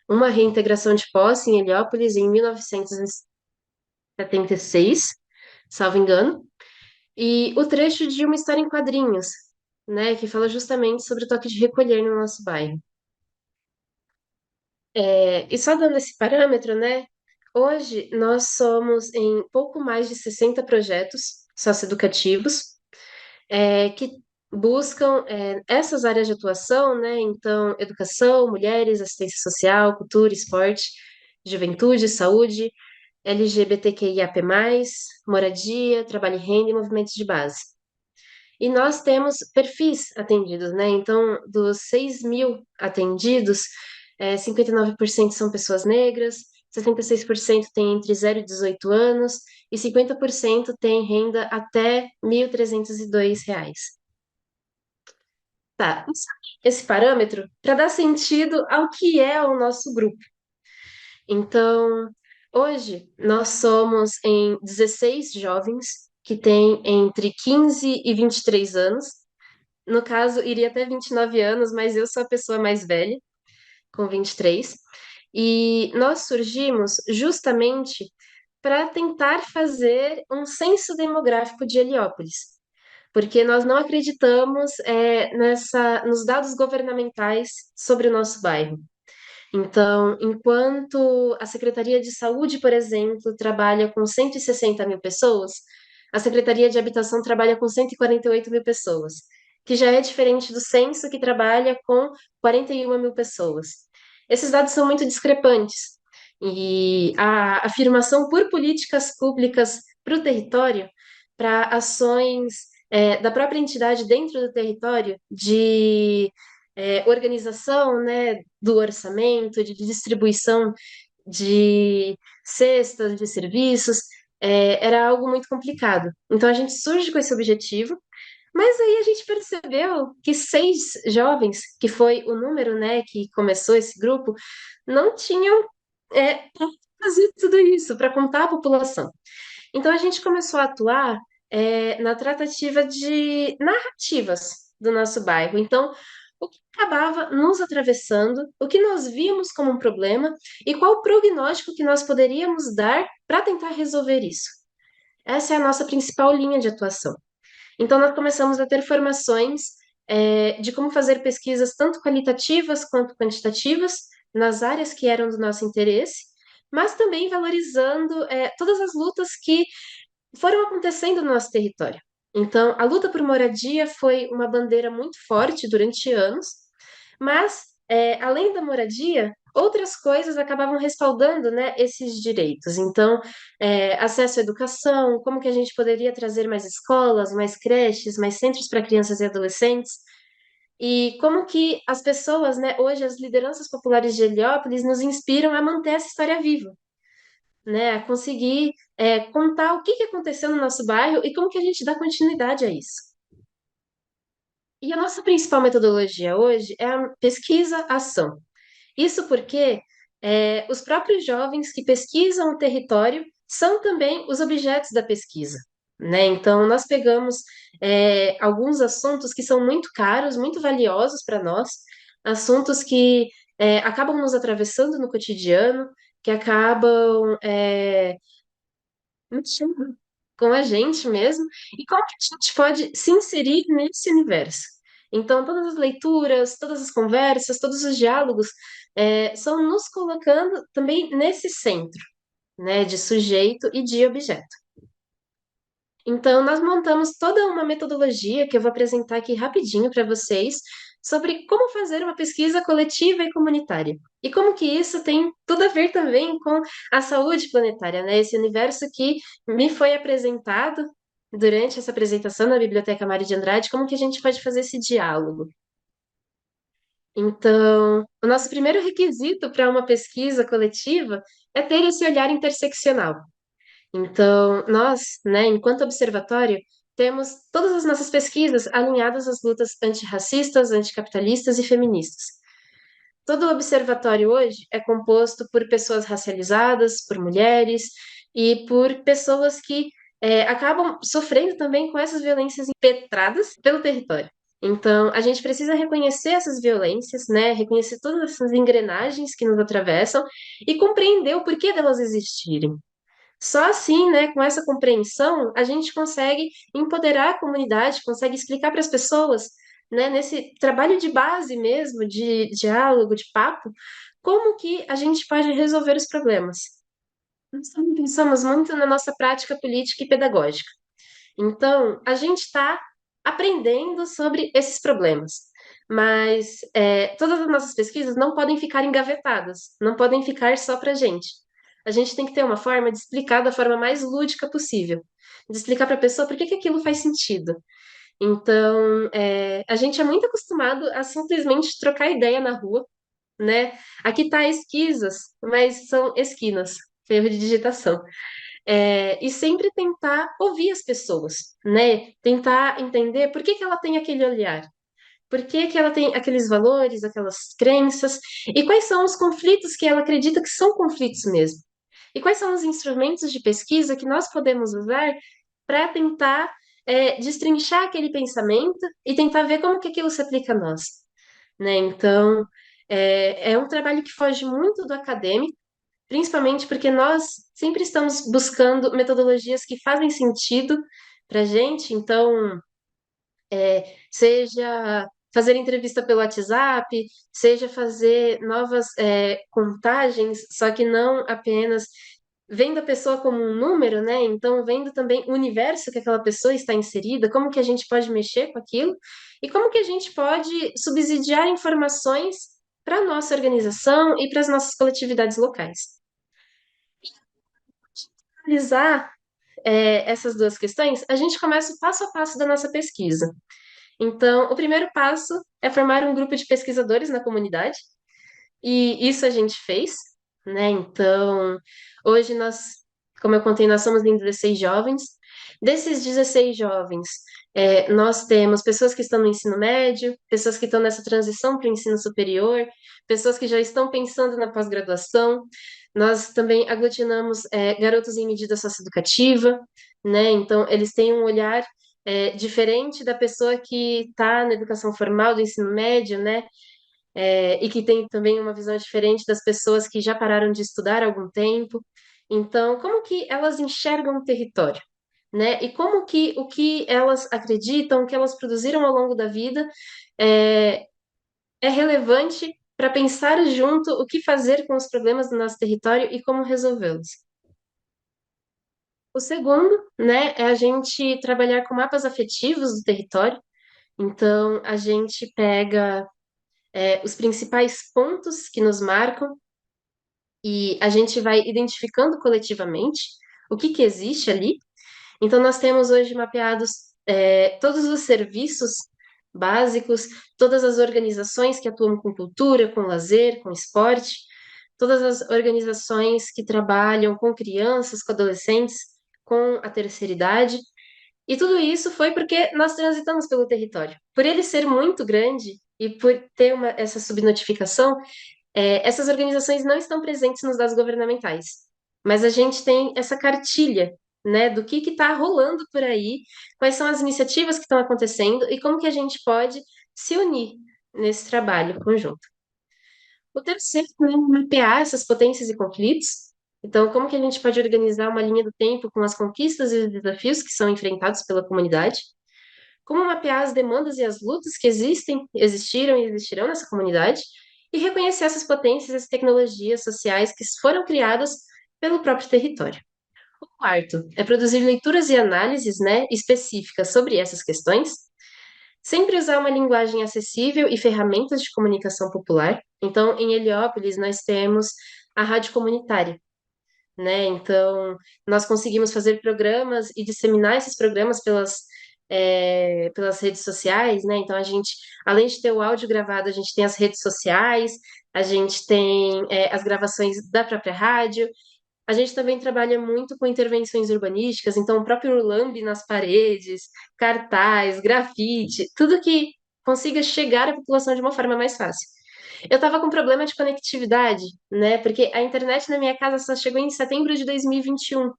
Uma reintegração de posse em Heliópolis em 1976, salvo engano, e o trecho de Uma História em Quadrinhos, né, que fala justamente sobre o toque de recolher no nosso bairro. E só dando esse parâmetro, né, hoje nós somos em pouco mais de 60 projetos socioeducativos que buscam essas áreas de atuação, né, então educação, mulheres, assistência social, cultura, esporte, juventude, saúde, LGBTQIAP+, moradia, trabalho e renda e movimentos de base. E nós temos perfis atendidos, né? Então, dos 6 mil atendidos, 59% são pessoas negras, 66% têm entre 0 e 18 anos e 50% têm renda até R$ 1.302. Tá, esse parâmetro para dar sentido ao que é o nosso grupo. Então, hoje nós somos em 16 jovens que têm entre 15 e 23 anos. No caso, iria até 29 anos, mas eu sou a pessoa mais velha, com 23. E nós surgimos justamente para tentar fazer um censo demográfico de Heliópolis. porque nós não acreditamos nos dados governamentais sobre o nosso bairro. Então, enquanto a Secretaria de Saúde, por exemplo, trabalha com 160 mil pessoas, a Secretaria de Habitação trabalha com 148 mil pessoas, que já é diferente do censo, que trabalha com 41 mil pessoas. Esses dados são muito discrepantes. E a afirmação por políticas públicas para o território, para ações da própria entidade dentro do território, de organização, né, do orçamento, de distribuição de cestas de serviços, era algo muito complicado. Então a gente surge com esse objetivo, mas aí a gente percebeu que 6 jovens, que foi o número, né, que começou esse grupo, não tinham para fazer tudo isso, para contar a população. Então a gente começou a atuar na tratativa de narrativas do nosso bairro. Então, o que acabava nos atravessando, o que nós víamos como um problema e qual o prognóstico que nós poderíamos dar para tentar resolver isso. Essa é a nossa principal linha de atuação. Então, nós começamos a ter formações de como fazer pesquisas tanto qualitativas quanto quantitativas nas áreas que eram do nosso interesse, mas também valorizando todas as lutas que foram acontecendo no nosso território. Então, a luta por moradia foi uma bandeira muito forte durante anos, mas, além da moradia, outras coisas acabavam respaldando, né, esses direitos. Então, acesso à educação, como que a gente poderia trazer mais escolas, mais creches, mais centros para crianças e adolescentes, e como que as pessoas, né, hoje as lideranças populares de Heliópolis nos inspiram a manter essa história viva, né, a conseguir contar o que que aconteceu no nosso bairro e como que a gente dá continuidade a isso. E a nossa principal metodologia hoje é a pesquisa-ação. Isso porque os próprios jovens que pesquisam o território são também os objetos da pesquisa, né? Então, nós pegamos alguns assuntos que são muito caros, muito valiosos para nós, assuntos que acabam nos atravessando no cotidiano, que acabam mexendo com a gente mesmo, e como que a gente pode se inserir nesse universo. Então, todas as leituras, todas as conversas, todos os diálogos são nos colocando também nesse centro, né, de sujeito e de objeto. Então, nós montamos toda uma metodologia que eu vou apresentar aqui rapidinho para vocês sobre como fazer uma pesquisa coletiva e comunitária. E como que isso tem tudo a ver também com a saúde planetária, né? Esse universo que me foi apresentado durante essa apresentação na Biblioteca Mário de Andrade, como que a gente pode fazer esse diálogo. Então, o nosso primeiro requisito para uma pesquisa coletiva é ter esse olhar interseccional. Então, nós, né, enquanto observatório, temos todas as nossas pesquisas alinhadas às lutas antirracistas, anticapitalistas e feministas. Todo o observatório hoje é composto por pessoas racializadas, por mulheres e por pessoas que acabam sofrendo também com essas violências impetradas pelo território. Então, a gente precisa reconhecer essas violências, né, reconhecer todas essas engrenagens que nos atravessam e compreender o porquê delas existirem. Só assim, né, com essa compreensão, a gente consegue empoderar a comunidade, consegue explicar para as pessoas, né, nesse trabalho de base mesmo, de diálogo, de papo, como que a gente pode resolver os problemas. Nós também pensamos muito na nossa prática política e pedagógica. Então, a gente está aprendendo sobre esses problemas, mas todas as nossas pesquisas não podem ficar engavetadas, não podem ficar só para a gente. A gente tem que ter uma forma de explicar da forma mais lúdica possível, de explicar para a pessoa por que que aquilo faz sentido. Então, a gente é muito acostumado a simplesmente trocar ideia na rua, né? Aqui tá esquisas, mas são esquinas, erro de digitação. E sempre tentar ouvir as pessoas, né? Tentar entender por que que ela tem aquele olhar, por que que ela tem aqueles valores, aquelas crenças, e quais são os conflitos que ela acredita que são conflitos mesmo. E quais são os instrumentos de pesquisa que nós podemos usar para tentar destrinchar aquele pensamento e tentar ver como que aquilo se aplica a nós, né? Então, é um trabalho que foge muito do acadêmico, principalmente porque nós sempre estamos buscando metodologias que fazem sentido para a gente. Então, seja fazer entrevista pelo WhatsApp, seja fazer novas contagens, só que não apenas vendo a pessoa como um número, né? Então, vendo também o universo que aquela pessoa está inserida, como que a gente pode mexer com aquilo e como que a gente pode subsidiar informações para a nossa organização e para as nossas coletividades locais. Analisar essas duas questões, a gente começa o passo a passo da nossa pesquisa. Então, o primeiro passo é formar um grupo de pesquisadores na comunidade, e isso a gente fez, né? Então, hoje nós, como eu contei, nós somos em 16 jovens. Desses 16 jovens, nós temos pessoas que estão no ensino médio, pessoas que estão nessa transição para o ensino superior, pessoas que já estão pensando na pós-graduação. Nós também aglutinamos garotos em medida socioeducativa, né? Então, eles têm um olhar diferente da pessoa que está na educação formal do ensino médio, né? E que tem também uma visão diferente das pessoas que já pararam de estudar há algum tempo. Então, como que elas enxergam o território, né? E como que o que elas acreditam, o que elas produziram ao longo da vida, é, é relevante para pensar junto o que fazer com os problemas do nosso território e como resolvê-los. O segundo, né, é a gente trabalhar com mapas afetivos do território. Então, a gente pega os principais pontos que nos marcam e a gente vai identificando coletivamente o que que existe ali. Então, nós temos hoje mapeados todos os serviços básicos, todas as organizações que atuam com cultura, com lazer, com esporte, todas as organizações que trabalham com crianças, com adolescentes, com a terceira idade. E tudo isso foi porque nós transitamos pelo território. Por ele ser muito grande e por ter essa subnotificação, essas organizações não estão presentes nos dados governamentais, mas a gente tem essa cartilha, né, do que está rolando por aí, quais são as iniciativas que estão acontecendo e como que a gente pode se unir nesse trabalho conjunto. O terceiro é mapear essas potências e conflitos. Então, como que a gente pode organizar uma linha do tempo com as conquistas e os desafios que são enfrentados pela comunidade? Como mapear as demandas e as lutas que existem, existiram e existirão nessa comunidade, e reconhecer essas potências e as tecnologias sociais que foram criadas pelo próprio território. O quarto é produzir leituras e análises, né, específicas sobre essas questões, sempre usar uma linguagem acessível e ferramentas de comunicação popular. Então, em Heliópolis, nós temos a rádio comunitária, né? Então, nós conseguimos fazer programas e disseminar esses programas pelas redes sociais, né? Então, a gente, além de ter o áudio gravado, a gente tem as redes sociais, a gente tem as gravações da própria rádio, a gente também trabalha muito com intervenções urbanísticas, então o próprio Urlamb nas paredes, cartaz, grafite, tudo que consiga chegar à população de uma forma mais fácil. Eu estava com problema de conectividade, né? Porque a internet na minha casa só chegou em setembro de 2021.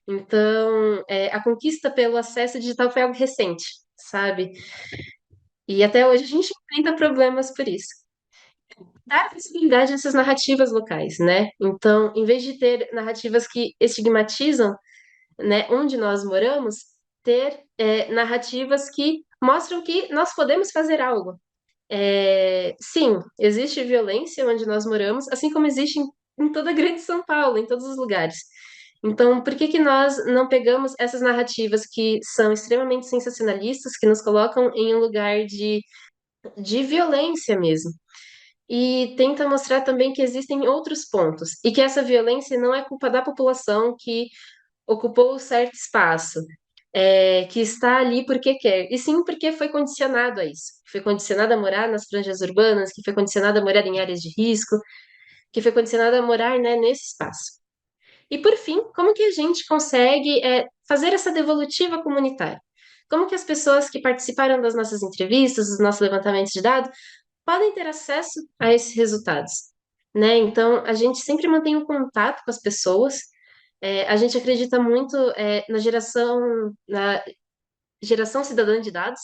Então, a conquista pelo acesso digital foi algo recente, sabe? E até hoje a gente enfrenta problemas por isso. Dar visibilidade a essas narrativas locais, né? Então, em vez de ter narrativas que estigmatizam, né, onde nós moramos, ter narrativas que mostram que nós podemos fazer algo. Sim, existe violência onde nós moramos, assim como existe em toda a grande São Paulo, em todos os lugares. Então, por que que nós não pegamos essas narrativas que são extremamente sensacionalistas, que nos colocam em um lugar de violência mesmo? E tenta mostrar também que existem outros pontos, e que essa violência não é culpa da população que ocupou certo espaço, que está ali porque quer, e sim porque foi condicionado a isso. Foi condicionado a morar nas franjas urbanas, que foi condicionado a morar em áreas de risco, que foi condicionado a morar, né, nesse espaço. E por fim, como que a gente consegue fazer essa devolutiva comunitária? Como que as pessoas que participaram das nossas entrevistas, dos nossos levantamentos de dados, podem ter acesso a esses resultados? Né? Então, a gente sempre mantém um contato com as pessoas, a gente acredita muito na geração cidadã de dados,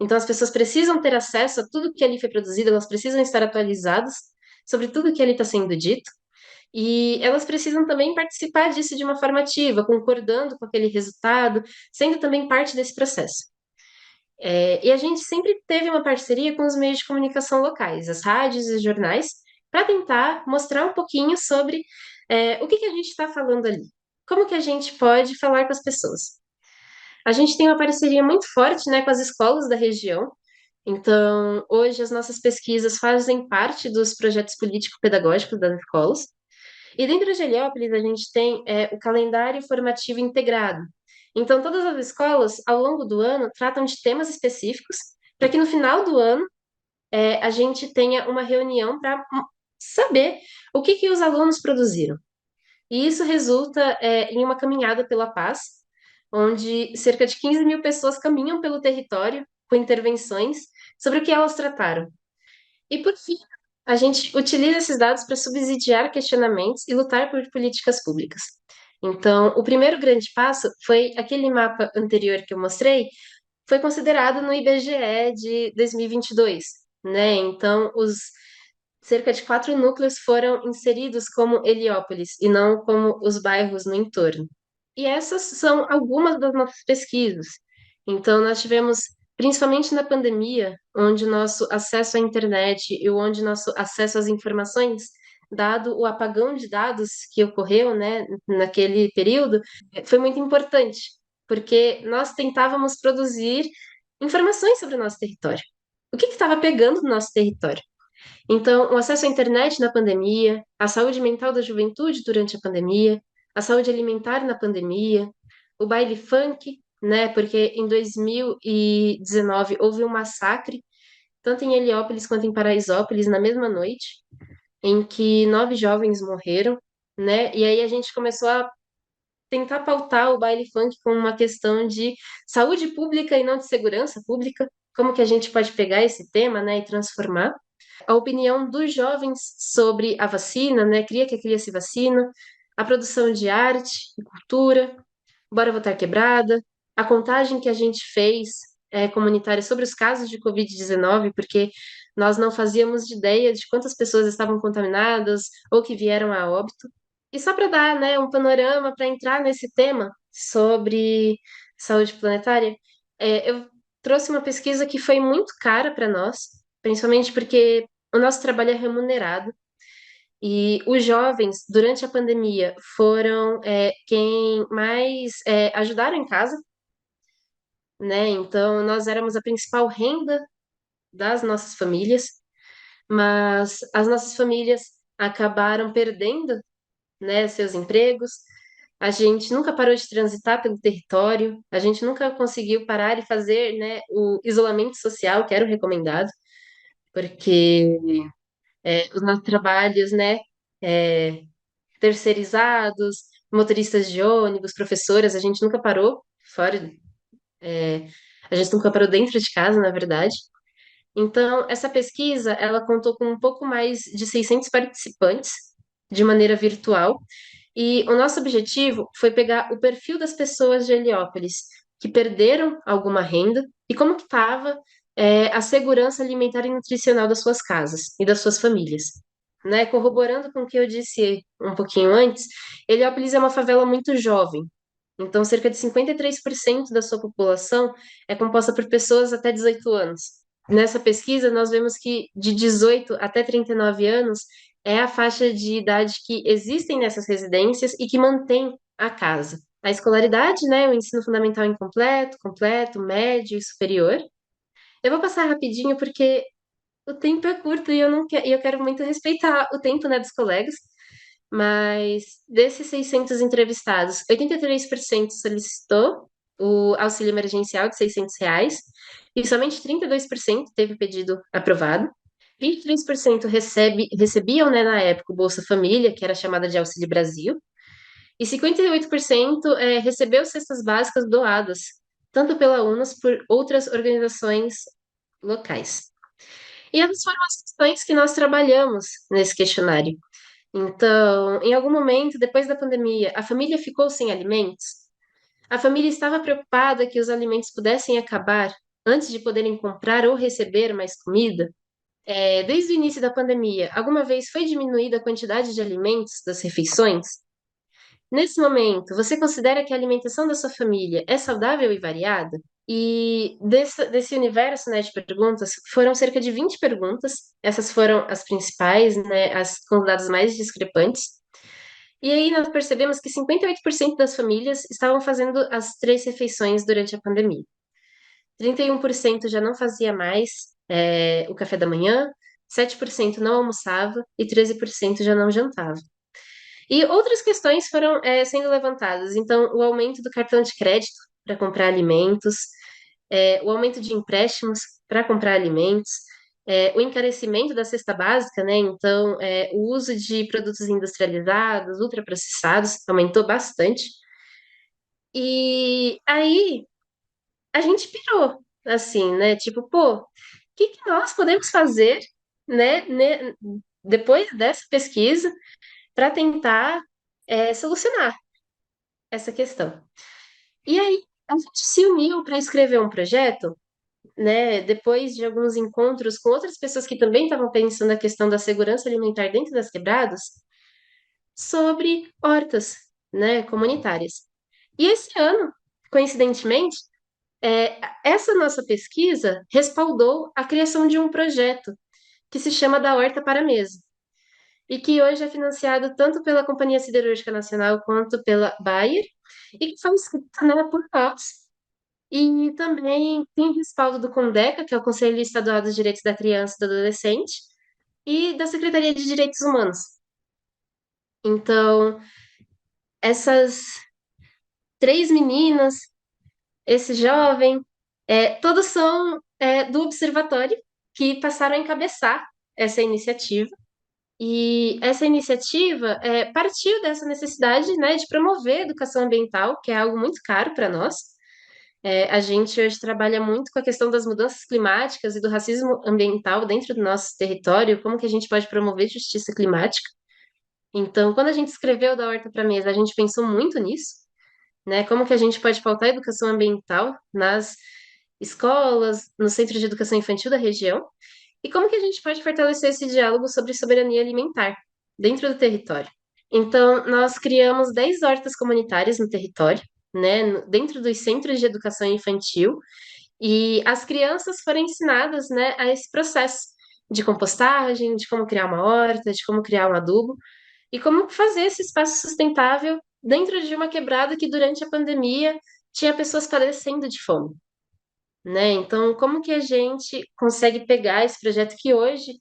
então as pessoas precisam ter acesso a tudo que ali foi produzido, elas precisam estar atualizadas sobre tudo que ali está sendo dito, e elas precisam também participar disso de uma forma ativa, concordando com aquele resultado, sendo também parte desse processo. E a gente sempre teve uma parceria com os meios de comunicação locais, as rádios e os jornais, para tentar mostrar um pouquinho sobre o que que a gente está falando ali. Como que a gente pode falar com as pessoas? A gente tem uma parceria muito forte, né, com as escolas da região. Então, hoje as nossas pesquisas fazem parte dos projetos político-pedagógicos das escolas. E dentro de Heliópolis, a gente tem o calendário formativo integrado. Então, todas as escolas, ao longo do ano, tratam de temas específicos, para que no final do ano a gente tenha uma reunião para saber o que que os alunos produziram. E isso resulta em uma caminhada pela paz, onde cerca de 15 mil pessoas caminham pelo território com intervenções sobre o que elas trataram. E, por fim, a gente utiliza esses dados para subsidiar questionamentos e lutar por políticas públicas. Então, o primeiro grande passo foi aquele mapa anterior que eu mostrei, foi considerado no IBGE de 2022, né? Então, os cerca de 4 núcleos foram inseridos como Heliópolis e não como os bairros no entorno. E essas são algumas das nossas pesquisas. Então, nós tivemos, principalmente na pandemia, onde o nosso acesso à internet e onde nosso acesso às informações, dado o apagão de dados que ocorreu, né, naquele período, foi muito importante, porque nós tentávamos produzir informações sobre o nosso território. O que estava pegando no nosso território? Então, o acesso à internet na pandemia, a saúde mental da juventude durante a pandemia, a saúde alimentar na pandemia, o baile funk, né? Porque em 2019 houve um massacre, tanto em Heliópolis quanto em Paraisópolis, na mesma noite, em que 9 jovens morreram, né? E aí a gente começou a tentar pautar o baile funk como uma questão de saúde pública e não de segurança pública. Como que a gente pode pegar esse tema, né, e transformar? A opinião dos jovens sobre a vacina, né? Cria que a cria se vacina, a produção de arte e cultura, Bora Votar Quebrada, a contagem que a gente fez comunitária sobre os casos de Covid-19, porque nós não fazíamos ideia de quantas pessoas estavam contaminadas ou que vieram a óbito. E só para dar, né, um panorama para entrar nesse tema sobre saúde planetária, eu trouxe uma pesquisa que foi muito cara para nós, principalmente porque o nosso trabalho é remunerado. E os jovens, durante a pandemia, foram quem mais ajudaram em casa, né? Então, nós éramos a principal renda das nossas famílias, mas as nossas famílias acabaram perdendo, né, seus empregos. A gente nunca parou de transitar pelo território, a gente nunca conseguiu parar e fazer, né, o isolamento social, que era o recomendado, porque os nossos trabalhos, né, é, terceirizados, motoristas de ônibus, professoras, a gente nunca parou fora, a gente nunca parou dentro de casa, na verdade. Então, essa pesquisa, ela contou com um pouco mais de 600 participantes de maneira virtual, e o nosso objetivo foi pegar o perfil das pessoas de Heliópolis que perderam alguma renda e como que estava a segurança alimentar e nutricional das suas casas e das suas famílias. Né? Corroborando com o que eu disse um pouquinho antes, Heliópolis é uma favela muito jovem. Então, cerca de 53% da sua população é composta por pessoas até 18 anos. Nessa pesquisa, nós vemos que de 18 até 39 anos é a faixa de idade que existem nessas residências e que mantém a casa. A escolaridade, né, o ensino fundamental incompleto, completo, médio e superior. Eu vou passar rapidinho porque o tempo é curto e eu não quero, eu quero muito respeitar o tempo, né, dos colegas. Mas desses 600 entrevistados, 83% solicitou o auxílio emergencial de R$ 600 e somente 32% teve pedido aprovado. 23% recebiam, né, na época, o Bolsa Família, que era chamada de Auxílio Brasil, e 58% recebeu cestas básicas doadas, tanto pela UNAS por outras organizações locais. E essas foram as questões que nós trabalhamos nesse questionário. Então, em algum momento, depois da pandemia, a família ficou sem alimentos? A família estava preocupada que os alimentos pudessem acabar antes de poderem comprar ou receber mais comida? Desde o início da pandemia, alguma vez foi diminuída a quantidade de alimentos das refeições? Nesse momento, você considera que a alimentação da sua família é saudável e variada? E desse universo, né, de perguntas, foram cerca de 20 perguntas. Essas foram as principais, né, as com dados mais discrepantes. E aí nós percebemos que 58% das famílias estavam fazendo as 3 refeições durante a pandemia. 31% já não fazia mais o café da manhã, 7% não almoçava e 13% já não jantava. E outras questões foram sendo levantadas. Então, o aumento do cartão de crédito para comprar alimentos, o aumento de empréstimos para comprar alimentos, o encarecimento da cesta básica, né? Então, o uso de produtos industrializados, ultraprocessados, aumentou bastante. E aí a gente pirou, assim, né? Tipo, pô, o que que nós podemos fazer, né, depois dessa pesquisa, para tentar solucionar essa questão? E aí a gente se uniu para escrever um projeto, né? Depois de alguns encontros com outras pessoas que também estavam pensando a questão da segurança alimentar dentro das quebradas, sobre hortas, né, comunitárias. E esse ano, coincidentemente, essa nossa pesquisa respaldou a criação de um projeto que se chama Da Horta para a Mesa, e que hoje é financiado tanto pela Companhia Siderúrgica Nacional quanto pela Bayer, e que foi escrito, né, por nós. E também tem respaldo do CONDECA, que é o Conselho Estadual dos Direitos da Criança e do Adolescente, e da Secretaria de Direitos Humanos. Então, essas 3 meninas, esse jovem, todos são do observatório que passaram a encabeçar essa iniciativa. E essa iniciativa partiu dessa necessidade, né, de promover a educação ambiental, que é algo muito caro para nós. A gente hoje trabalha muito com a questão das mudanças climáticas e do racismo ambiental dentro do nosso território, como que a gente pode promover justiça climática. Então, quando a gente escreveu Da Horta para a Mesa, a gente pensou muito nisso, né? Como que a gente pode pautar a educação ambiental nas escolas, no centro de educação infantil da região, e como que a gente pode fortalecer esse diálogo sobre soberania alimentar dentro do território. Então, nós criamos 10 hortas comunitárias no território, né, dentro dos centros de educação infantil, e as crianças foram ensinadas, né, a esse processo de compostagem, de como criar uma horta, de como criar um adubo, e como fazer esse espaço sustentável dentro de uma quebrada que durante a pandemia tinha pessoas padecendo de fome, né? Então, como que a gente consegue pegar esse projeto que hoje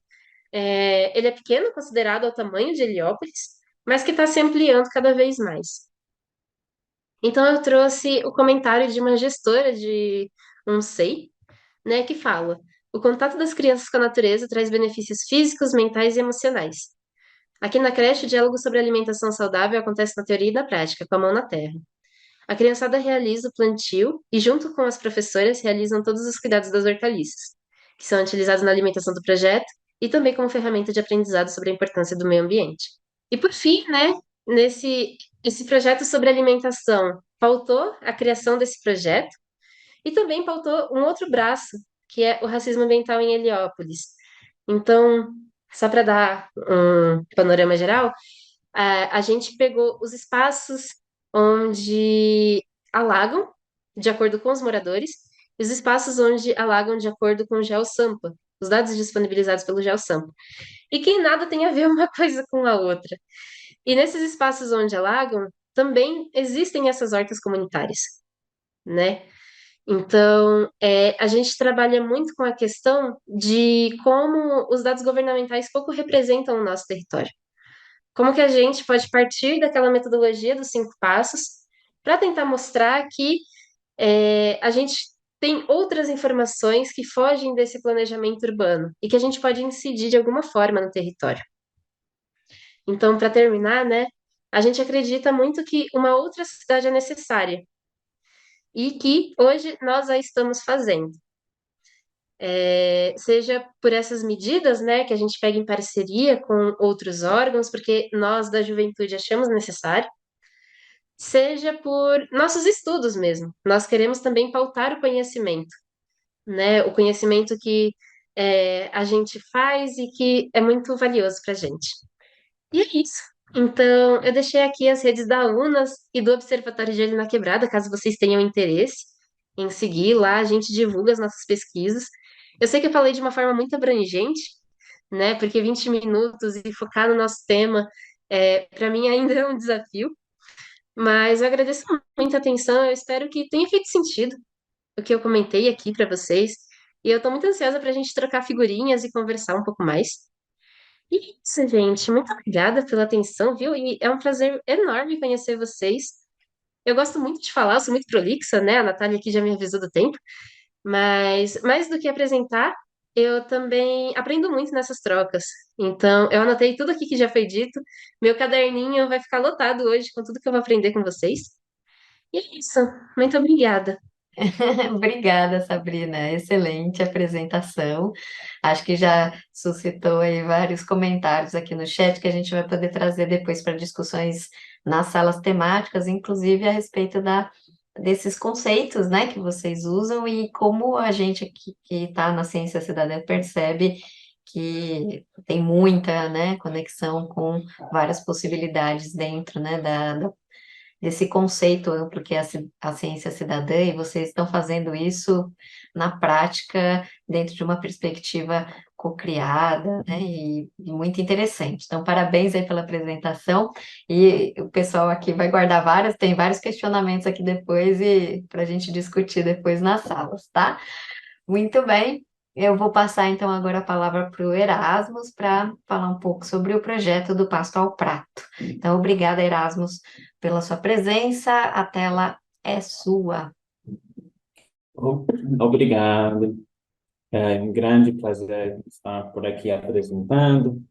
ele é pequeno considerado ao tamanho de Heliópolis, mas que está se ampliando cada vez mais. Então, eu trouxe o comentário de uma gestora de um SEI, né, que fala: o contato das crianças com a natureza traz benefícios físicos, mentais e emocionais. Aqui na creche, o diálogo sobre alimentação saudável acontece na teoria e na prática, com a mão na terra. A criançada realiza o plantio e, junto com as professoras, realizam todos os cuidados das hortaliças, que são utilizados na alimentação do projeto e também como ferramenta de aprendizado sobre a importância do meio ambiente. E, por fim, né, esse projeto sobre alimentação pautou a criação desse projeto e também pautou um outro braço, que é o racismo ambiental em Heliópolis. Então, só para dar um panorama geral, a gente pegou os espaços onde alagam, de acordo com os moradores, e os espaços onde alagam de acordo com o GeoSampa, os dados disponibilizados pelo GeoSampa, e que nada tem a ver uma coisa com a outra. E nesses espaços onde alagam, também existem essas hortas comunitárias, né? Então, a gente trabalha muito com a questão de como os dados governamentais pouco representam o nosso território. Como que a gente pode partir daquela metodologia dos 5 passos para tentar mostrar que a gente tem outras informações que fogem desse planejamento urbano e que a gente pode incidir de alguma forma no território. Então, para terminar, né, a gente acredita muito que uma outra cidade é necessária e que hoje nós a estamos fazendo. Seja por essas medidas, né, que a gente pega em parceria com outros órgãos, porque nós da juventude achamos necessário, seja por nossos estudos mesmo. Nós queremos também pautar o conhecimento, né, o conhecimento que a gente faz e que é muito valioso para a gente. E é isso. Então, eu deixei aqui as redes da UNAS e do Observatório de Olho na Quebrada, caso vocês tenham interesse. em seguir lá, a gente divulga as nossas pesquisas. Eu sei que eu falei de uma forma muito abrangente, né? Porque 20 minutos e focar no nosso tema, para mim ainda é um desafio, mas eu agradeço muito a atenção, eu espero que tenha feito sentido o que eu comentei aqui para vocês, e eu estou muito ansiosa para a gente trocar figurinhas e conversar um pouco mais. E é isso, gente, muito obrigada pela atenção, viu? E é um prazer enorme conhecer vocês. Eu gosto muito de falar, eu sou muito prolixa, né? A Natália aqui já me avisou do tempo. Mas mais do que apresentar, eu também aprendo muito nessas trocas. Então, eu anotei tudo aqui que já foi dito. Meu caderninho vai ficar lotado hoje com tudo que eu vou aprender com vocês. E é isso. Muito obrigada. Obrigada, Sabrina. Excelente apresentação. Acho que já suscitou aí vários comentários aqui no chat que a gente vai poder trazer depois para discussões nas salas temáticas, inclusive a respeito desses conceitos, né, que vocês usam e como a gente aqui que está na ciência cidadã percebe que tem muita, né, conexão com várias possibilidades dentro, né, desse conceito amplo que é a ciência cidadã, e vocês estão fazendo isso na prática, dentro de uma perspectiva cocriada, né, e muito interessante. Então, parabéns aí pela apresentação, e o pessoal aqui vai guardar tem vários questionamentos aqui depois, e para a gente discutir depois nas salas, tá? Muito bem. Eu vou passar então agora a palavra para o Erasmus para falar um pouco sobre o projeto do Pasto ao Prato. Então, obrigada, Erasmus, pela sua presença. A tela é sua. Obrigado. É um grande prazer estar por aqui apresentando.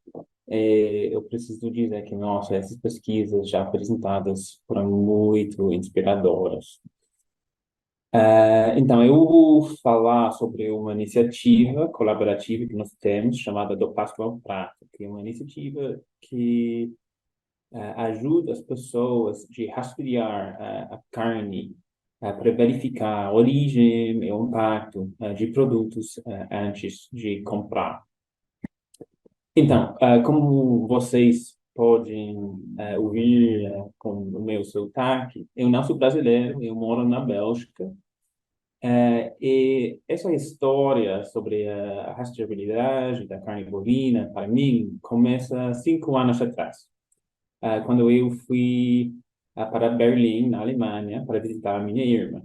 Eu preciso dizer que, nossa, essas pesquisas já apresentadas foram muito inspiradoras. Então, eu vou falar sobre uma iniciativa colaborativa que nós temos, chamada Do Pasto ao Prato, que é uma iniciativa que ajuda as pessoas de rastrear a carne para verificar a origem e o impacto de produtos antes de comprar. Então, como vocês podem ouvir com o meu sotaque, eu não sou brasileiro, eu moro na Bélgica. E essa história sobre a rastreabilidade da carne bovina, para mim, começa 5 anos atrás, quando eu fui para Berlim, na Alemanha, para visitar a minha irmã.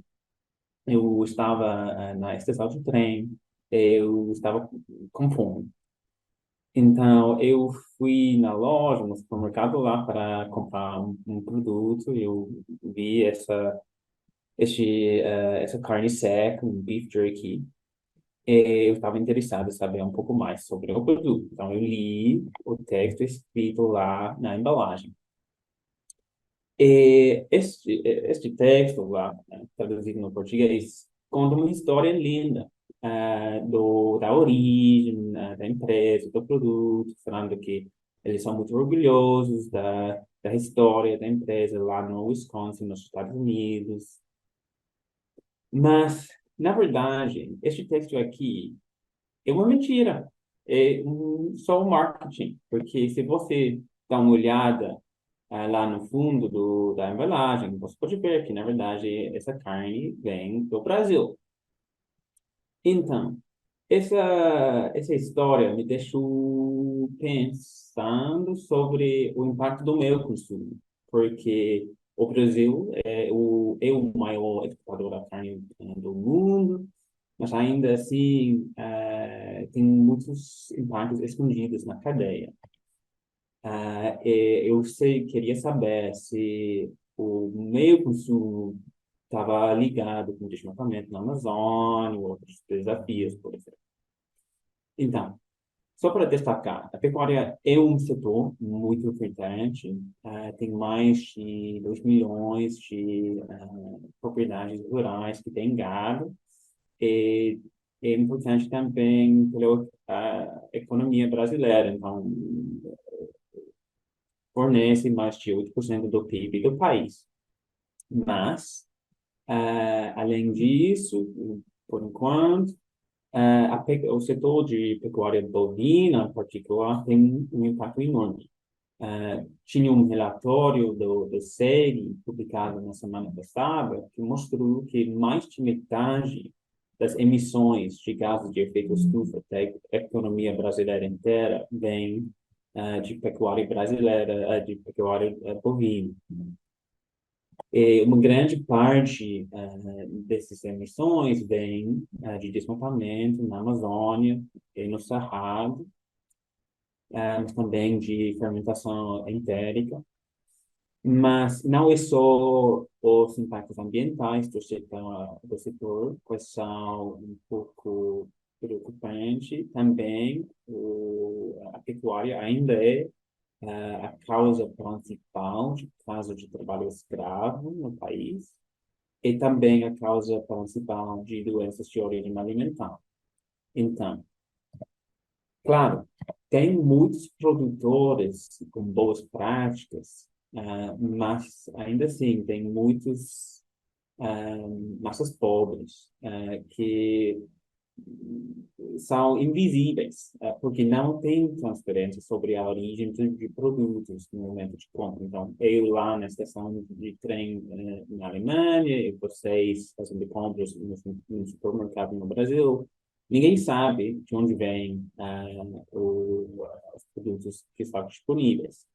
Eu estava na estação de trem, eu estava com fome. Então, eu fui na loja, no supermercado lá, para comprar um produto. Eu vi essa carne seca, um beef jerky. E eu estava interessado em saber um pouco mais sobre o produto. Então, eu li o texto escrito lá na embalagem. E este texto lá, traduzido no português, conta uma história linda da origem da empresa, do produto, falando que eles são muito orgulhosos da história da empresa lá no Wisconsin, nos Estados Unidos. Mas, na verdade, este texto aqui é uma mentira. Só um marketing, porque se você dá uma olhada lá no fundo da embalagem, você pode ver que, na verdade, essa carne vem do Brasil. Então, essa história me deixou pensando sobre o impacto do meu consumo, porque o Brasil é o maior exportador da carne do mundo, mas ainda assim tem muitos impactos escondidos na cadeia. Queria saber se o meu consumo estava ligado com o desmatamento na Amazônia ou outros desafios, por exemplo. Então, só para destacar, a pecuária é um setor muito importante, tem mais de 2 milhões de propriedades rurais que têm gado, e é importante também pela economia brasileira. Então, fornece mais de 8% do PIB do país. Mas, além disso, por enquanto, o setor de pecuária bovina, em particular, tem um impacto enorme. tinha um relatório do SEG, publicado na semana passada, que mostrou que mais de metade das emissões de gases de efeito estufa da economia brasileira inteira vem de pecuária brasileira, de pecuária bovina. E uma grande parte dessas emissões vem de desmatamento na Amazônia e no Cerrado, mas também de fermentação entérica. Mas não é só os impactos ambientais do setor que são um pouco preocupantes, também a pecuária ainda é a causa principal de casos de trabalho escravo no país e também a causa principal de doenças de origem alimentar. Então, claro, tem muitos produtores com boas práticas, mas ainda assim tem muitos massas pobres que são invisíveis, porque não tem transparência sobre a origem de produtos no momento de compra. Então, eu lá na estação de trem na Alemanha, e vocês fazendo compras no supermercado no Brasil, ninguém sabe de onde vêm os produtos que estão disponíveis.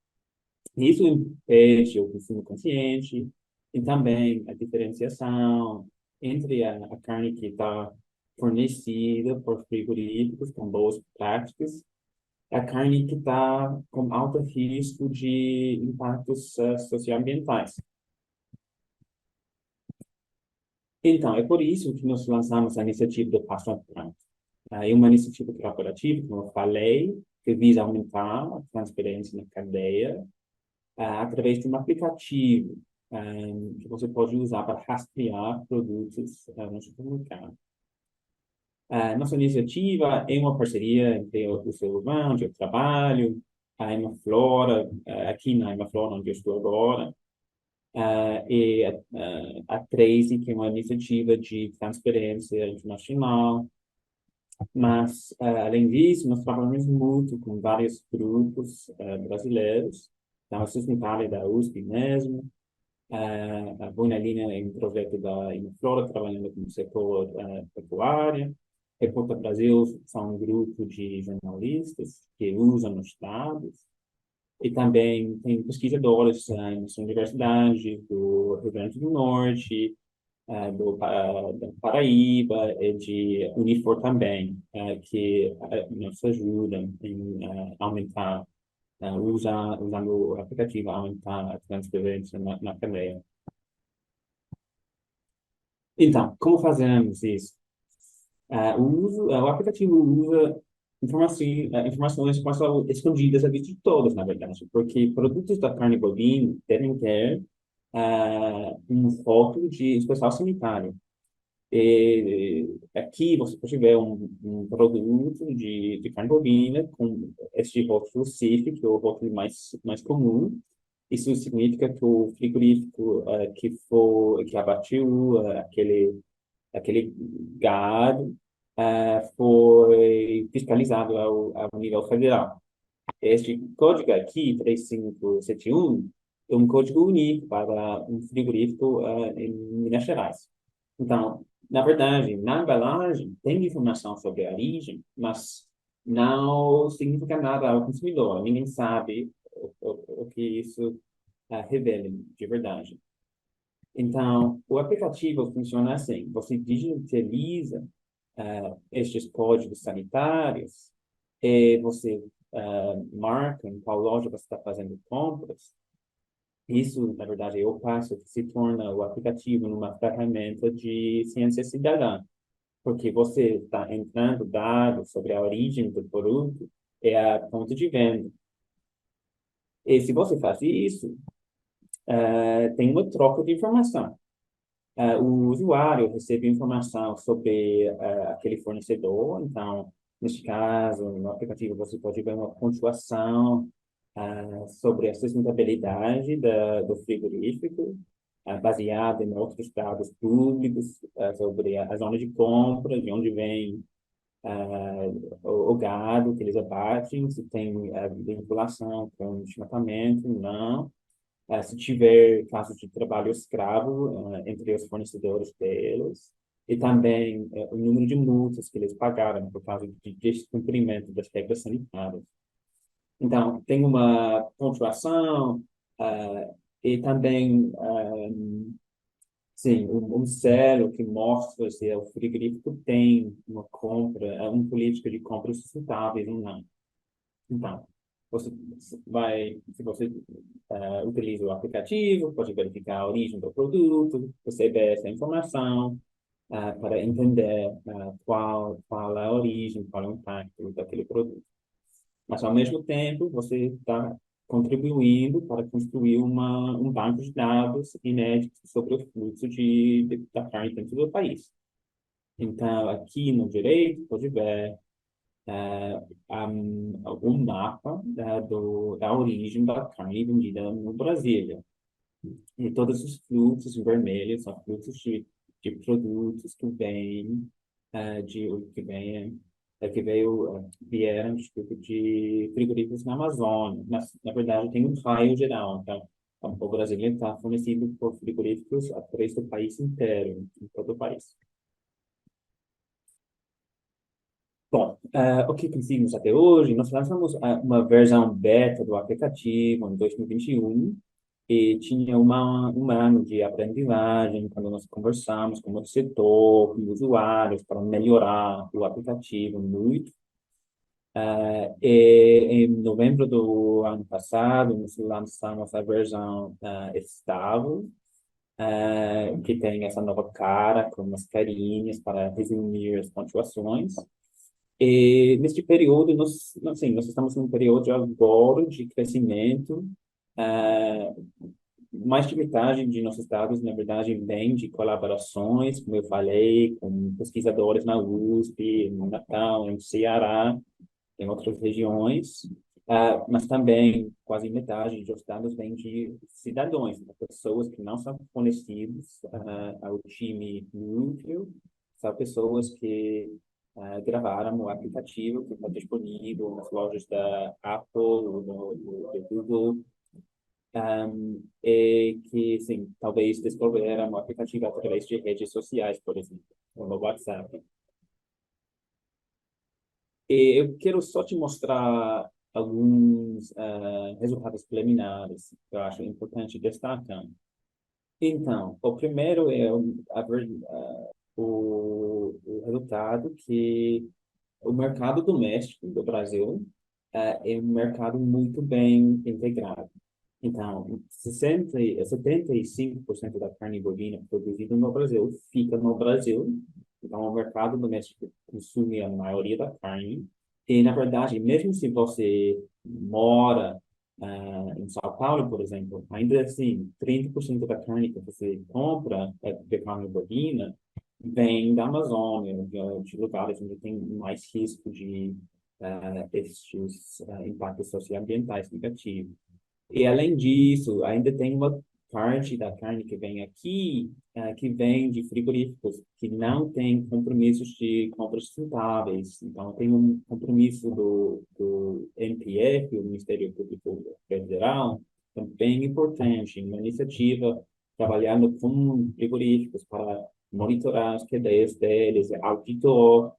Isso impede o consumo consciente e também a diferenciação entre a carne que está fornecida por frigoríficos com boas práticas e a carne que está com alto risco de impactos socioambientais. Então, é por isso que nós lançamos a iniciativa do Passo a Pronto. É uma iniciativa corporativa, como eu falei, que visa aumentar a transparência na cadeia através de um aplicativo que você pode usar para rastrear produtos no supermercado. Nossa iniciativa é uma parceria entre o seu Urban, onde eu trabalho, a Imaflora, aqui na Imaflora, onde eu estou agora, e a Trace, que é uma iniciativa de transparência internacional. Mas, além disso, nós trabalhamos muito com vários grupos brasileiros, da Sustentável da USP mesmo, a Boina Linha é um projeto da Imaflora, trabalhando com o setor pecuário. Repórter Brasil são um grupo de jornalistas que usam os dados. E também tem pesquisadores nas universidades do Rio Grande do Norte, da Paraíba e de Unifor também, que nos ajudam em aumentar, usando o aplicativo, aumentar a transparência na cadeia. Então, como fazemos isso? O aplicativo usa informações que são escondidas à vista de todos, na verdade, porque produtos da carne bovina devem ter um rótulo de inspeção sanitária. E aqui você pode ver um produto de carne bovina com este rótulo CIF, que é o rótulo mais comum. Isso significa que o frigorífico que abateu aquele gado foi fiscalizado ao nível federal. Este código aqui, 3571, é um código único para um frigorífico em Minas Gerais. Então, na verdade, na embalagem tem informação sobre a origem, mas não significa nada ao consumidor. Ninguém sabe o que isso revela de verdade. Então, o aplicativo funciona assim: você digitaliza estes códigos sanitários e você marca em qual loja você está fazendo compras. Isso, na verdade, é o passo que se torna o aplicativo numa ferramenta de ciência cidadã, porque você está entrando dados sobre a origem do produto e a ponto de venda. E se você faz isso, tem uma troca de informação. O usuário recebe informação sobre aquele fornecedor. Então, neste caso, no aplicativo você pode ver uma pontuação sobre a sustentabilidade do frigorífico, baseada em outros dados públicos sobre a zona de compra, de onde vem o gado que eles abatem, se tem vinculação com desmatamento, não. Se tiver casos de trabalho escravo entre os fornecedores deles, e também o número de multas que eles pagaram por causa de descumprimento das regras sanitárias. Então, tem uma pontuação e também, sim, um selo que mostra se o frigorífico tem uma compra, uma política de compras sustentáveis ou não. Então, você se você utiliza o aplicativo, pode verificar a origem do produto, receber essa informação para entender qual é a origem, qual é o impacto daquele produto. Mas, ao mesmo tempo, você está contribuindo para construir um banco de dados inédito sobre o fluxo da carne dentro do país. Então, aqui no direito, pode ver um mapa da origem da carne vendida no Brasil. E todos os fluxos em vermelho são fluxos de produtos que vêm vieram de frigoríficos na Amazônia. Na verdade, tem um raio geral. Então, o Brasil está fornecido por frigoríficos através do país inteiro, em todo o país. Bom, o que conseguimos até hoje? Nós lançamos uma versão beta do aplicativo em 2021 e tinha um ano de aprendizagem quando nós conversamos com o setor e usuários para melhorar o aplicativo muito. E em novembro do ano passado, nós lançamos a versão estável, que tem essa nova cara com umas carinhas para resumir as pontuações. E neste período, nós estamos num período agora de crescimento. Mais de metade de nossos dados, na verdade, vem de colaborações, como eu falei, com pesquisadores na USP, no Natal, no Ceará, em outras regiões. Mas também quase metade dos dados vem de cidadãos, de pessoas que não são fornecidos ao time núcleo, são pessoas que gravaram o aplicativo que está disponível nas lojas da Apple, do Google, e que, sim, talvez descobriram o aplicativo através de redes sociais, por exemplo, como o WhatsApp. E eu quero só te mostrar alguns resultados preliminares que eu acho importante destacar. Então, o primeiro é o resultado que o mercado doméstico do Brasil é um mercado muito bem integrado. Então, 75% da carne bovina produzida no Brasil fica no Brasil. Então, o mercado doméstico consome a maioria da carne. E, na verdade, mesmo se você mora em São Paulo, por exemplo, ainda assim, 30% da carne que você compra de carne bovina vem da Amazônia, de lugares onde tem mais risco de estes impactos socioambientais negativos. E, além disso, ainda tem uma parte da carne que vem aqui, que vem de frigoríficos que não tem compromissos de compras sustentáveis. Então, tem um compromisso do MPF, o Ministério Público Federal, também importante, uma iniciativa trabalhando com frigoríficos para monitorar as cadeias deles, auditor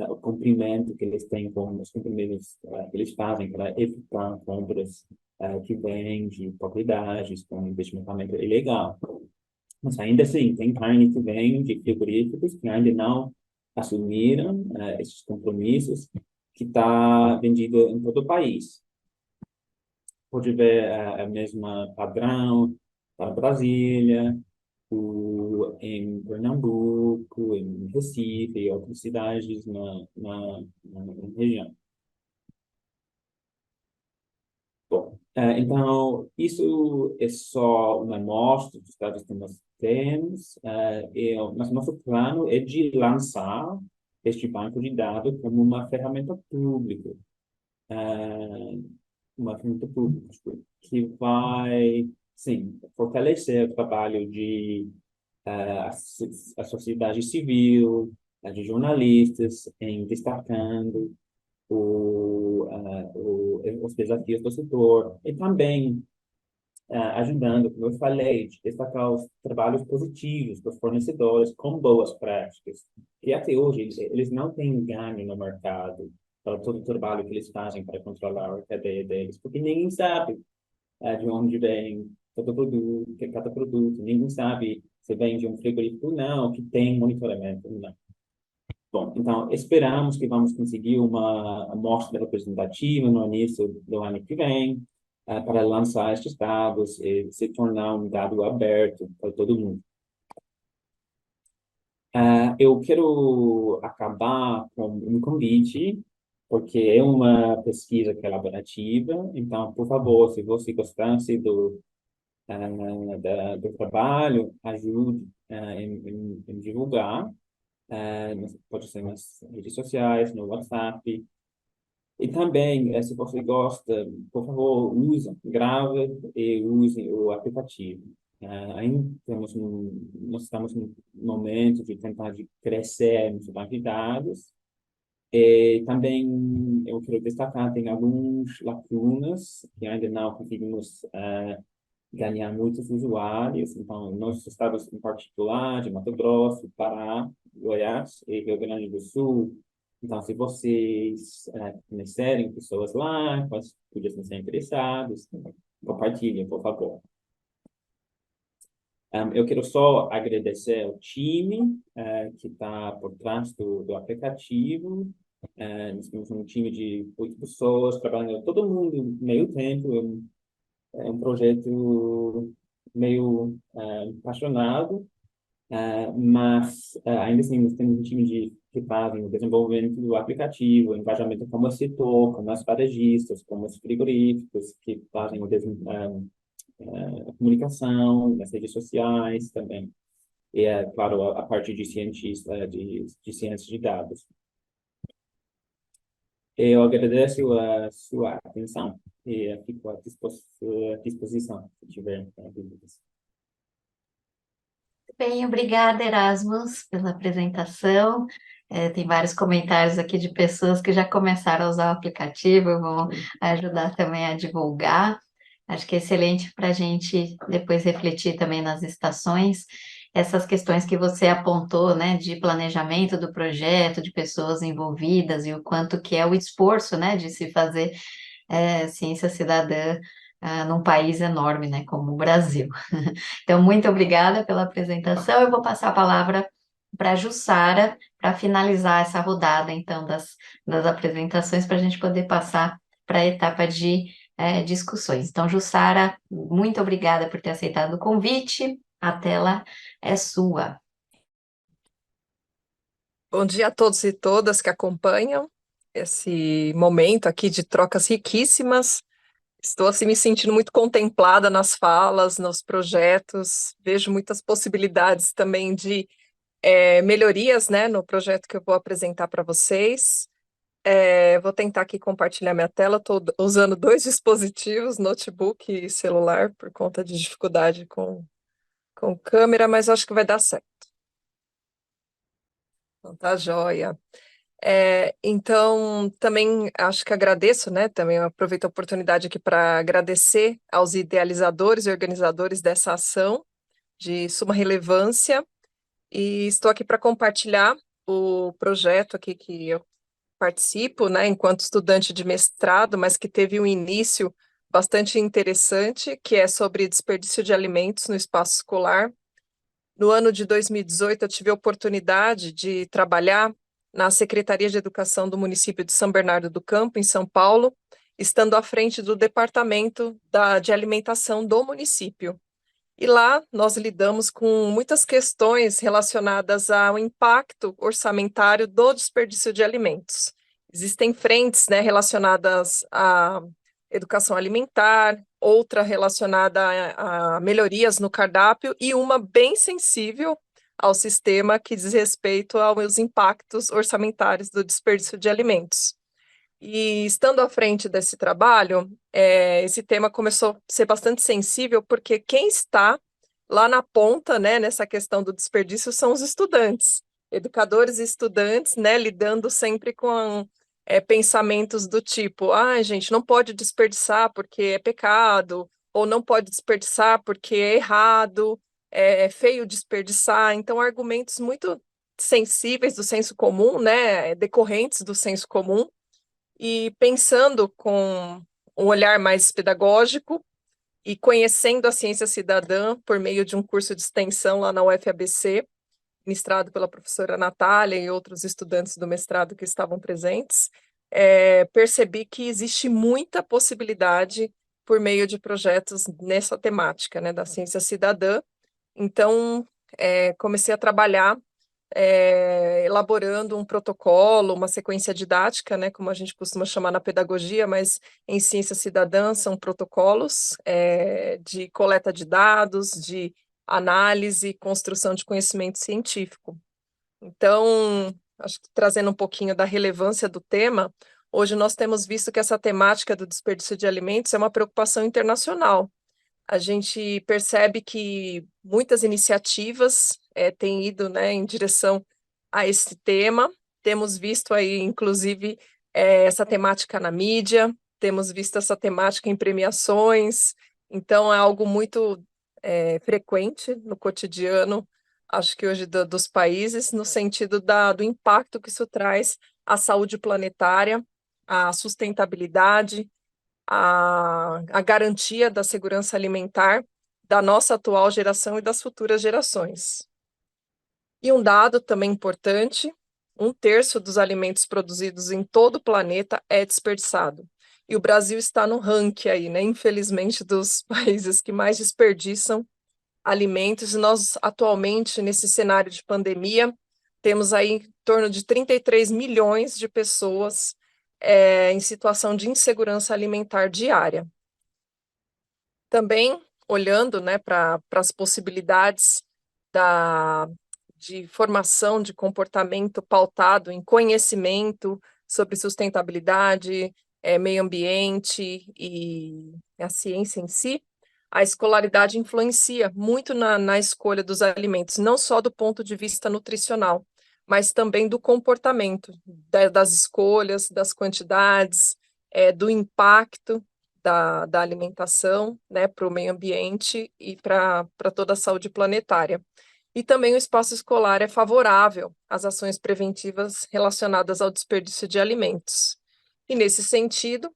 o cumprimento que eles têm com os compromissos que eles fazem para evitar compras que vêm de propriedades com investimento ilegal. Mas ainda assim, tem carne que vem de frigoríficos que ainda não assumiram esses compromissos, que está vendido em todo o país. Pode ver a mesma padrão para Brasília, em Pernambuco, em Recife e outras cidades na região. Bom, então, isso é só uma amostra dos dados que nós temos, mas nosso plano é de lançar este banco de dados como uma ferramenta pública, que vai, sim, fortalecer o trabalho de a sociedade civil, de jornalistas em destacando os desafios do setor e também ajudando, como eu falei, de destacar os trabalhos positivos dos fornecedores com boas práticas. E até hoje eles não têm ganho no mercado para todo o trabalho que eles fazem para controlar a cadeia deles, porque ninguém sabe de onde vem todo produto, que cada produto, ninguém sabe se vem de um frigorífico ou não, que tem monitoramento ou não. Bom, então esperamos que vamos conseguir uma amostra representativa no início do ano que vem, para lançar estes dados e se tornar um dado aberto para todo mundo. Eu quero acabar com um convite, porque é uma pesquisa colaborativa, então, por favor, se você gostasse do trabalho, ajude em divulgar. Pode ser nas redes sociais, no WhatsApp. E também, se você gosta, por favor, grave e use o aplicativo. Ainda nós estamos no momento de tentar de crescer nos atividades. E também eu quero destacar, tem algumas lacunas que ainda não conseguimos ganhar muitos usuários. Então, nossos estados em particular, de Mato Grosso, Pará, Goiás e Rio Grande do Sul. Então, se vocês conhecerem pessoas lá, quais podiam ser interessados, compartilhem, por favor. Eu quero só agradecer ao time que está por trás do aplicativo. Nós temos um time de 8 pessoas trabalhando todo mundo meio tempo. É um projeto meio apaixonado, mas ainda assim nós temos um time que fazem o desenvolvimento do aplicativo, o engajamento com o setor, com os varejistas, com os frigoríficos, que fazem a comunicação nas redes sociais também. E, claro, a parte de cientista, de ciência de dados. Eu agradeço a sua atenção e fico à disposição se tiver dúvidas. Bem, obrigada, Erasmus, pela apresentação. Tem vários comentários aqui de pessoas que já começaram a usar o aplicativo, vão ajudar também a divulgar. Acho que é excelente para a gente depois refletir também nas estações, essas questões que você apontou, né, de planejamento do projeto, de pessoas envolvidas e o quanto que é o esforço, né, de se fazer ciência cidadã num país enorme, né, como o Brasil. Então, muito obrigada pela apresentação. Eu vou passar a palavra para a Jussara para finalizar essa rodada, então, das apresentações, para a gente poder passar para a etapa de discussões. Então, Jussara, muito obrigada por ter aceitado o convite. A tela é sua. Bom dia a todos e todas que acompanham esse momento aqui de trocas riquíssimas. Estou assim me sentindo muito contemplada nas falas, nos projetos. Vejo muitas possibilidades também de melhorias, né, no projeto que eu vou apresentar para vocês. Vou tentar aqui compartilhar minha tela. Estou usando 2 dispositivos, notebook e celular, por conta de dificuldade com câmera, mas acho que vai dar certo. Então, tá joia. Então, também acho que agradeço, né? Também aproveito a oportunidade aqui para agradecer aos idealizadores e organizadores dessa ação de suma relevância. E estou aqui para compartilhar o projeto aqui que eu participo, né, enquanto estudante de mestrado, mas que teve um início bastante interessante, que é sobre desperdício de alimentos no espaço escolar. No ano de 2018, eu tive a oportunidade de trabalhar na Secretaria de Educação do município de São Bernardo do Campo, em São Paulo, estando à frente do Departamento de Alimentação do município. E lá nós lidamos com muitas questões relacionadas ao impacto orçamentário do desperdício de alimentos. Existem frentes, né, relacionadas à educação alimentar, outra relacionada a melhorias no cardápio e uma bem sensível ao sistema que diz respeito aos impactos orçamentários do desperdício de alimentos. E estando à frente desse trabalho, esse tema começou a ser bastante sensível, porque quem está lá na ponta, né, nessa questão do desperdício são os estudantes. educadores e estudantes, né, lidando sempre com pensamentos do tipo, gente, não pode desperdiçar porque é pecado, ou não pode desperdiçar porque é errado, é feio desperdiçar. Então, argumentos muito sensíveis do senso comum, né, decorrentes do senso comum, e pensando com um olhar mais pedagógico e conhecendo a ciência cidadã por meio de um curso de extensão lá na UFABC, ministrado pela professora Natália e outros estudantes do mestrado que estavam presentes, percebi que existe muita possibilidade por meio de projetos nessa temática, né, da ciência cidadã. Então, comecei a trabalhar elaborando um protocolo, uma sequência didática, né, como a gente costuma chamar na pedagogia, mas em ciência cidadã são protocolos de coleta de dados, de análise e construção de conhecimento científico. Então, acho que trazendo um pouquinho da relevância do tema, hoje nós temos visto que essa temática do desperdício de alimentos é uma preocupação internacional. A gente percebe que muitas iniciativas têm ido, né, em direção a esse tema. Temos visto aí, inclusive, essa temática na mídia, temos visto essa temática em premiações, então é algo muito frequente no cotidiano, acho que hoje dos países, no sentido do impacto que isso traz à saúde planetária, à sustentabilidade, a garantia da segurança alimentar da nossa atual geração e das futuras gerações. E um dado também importante: 1/3 dos alimentos produzidos em todo o planeta é desperdiçado. E o Brasil está no ranking aí, né, infelizmente, dos países que mais desperdiçam alimentos. E nós, atualmente, nesse cenário de pandemia, temos aí em torno de 33 milhões de pessoas em situação de insegurança alimentar diária. Também olhando, né, para as possibilidades de formação de comportamento pautado em conhecimento sobre sustentabilidade, meio ambiente e a ciência em si, a escolaridade influencia muito na escolha dos alimentos, não só do ponto de vista nutricional, mas também do comportamento, das escolhas, das quantidades, do impacto da alimentação, né, para o meio ambiente e para toda a saúde planetária. E também o espaço escolar é favorável às ações preventivas relacionadas ao desperdício de alimentos. E, nesse sentido,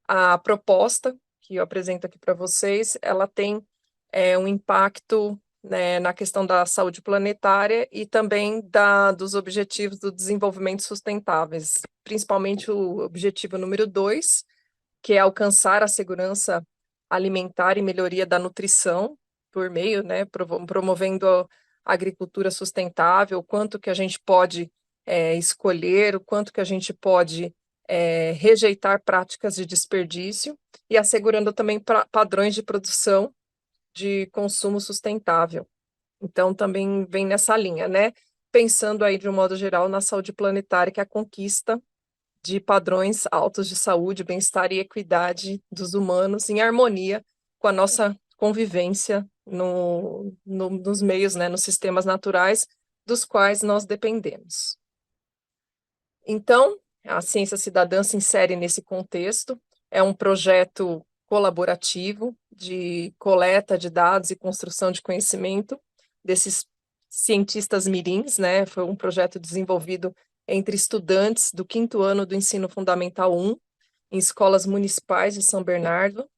a proposta que eu apresento aqui para vocês, ela tem um impacto, né, na questão da saúde planetária e também dos objetivos do desenvolvimento sustentáveis, principalmente o objetivo número 2, que é alcançar a segurança alimentar e melhoria da nutrição por meio, né, promovendo a agricultura sustentável, o quanto que a gente pode escolher, o quanto que a gente pode rejeitar práticas de desperdício e assegurando também padrões de produção de consumo sustentável. Então, também vem nessa linha, né? Pensando aí, de um modo geral, na saúde planetária, que é a conquista de padrões altos de saúde, bem-estar e equidade dos humanos em harmonia com a nossa convivência nos meios, né, nos sistemas naturais dos quais nós dependemos. Então, a Ciência Cidadã se insere nesse contexto, é um projeto colaborativo de coleta de dados e construção de conhecimento desses cientistas mirins, né? Foi um projeto desenvolvido entre estudantes do 5º ano do Ensino Fundamental 1, em escolas municipais de São Bernardo.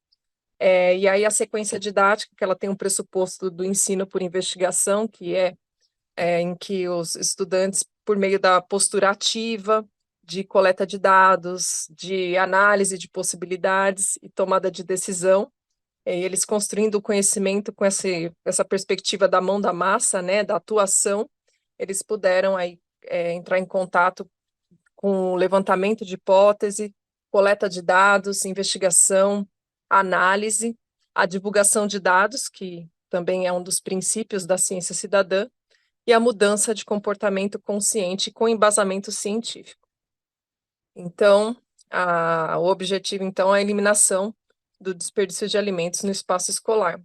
E aí a sequência didática, que ela tem um pressuposto do ensino por investigação, que é em que os estudantes, por meio da postura ativa, de coleta de dados, de análise de possibilidades e tomada de decisão, eles construindo o conhecimento com essa perspectiva da mão da massa, né, da atuação, eles puderam aí entrar em contato com o levantamento de hipótese, coleta de dados, investigação, análise, a divulgação de dados, que também é um dos princípios da ciência cidadã, e a mudança de comportamento consciente com embasamento científico. Então, o objetivo, então, é a eliminação do desperdício de alimentos no espaço escolar.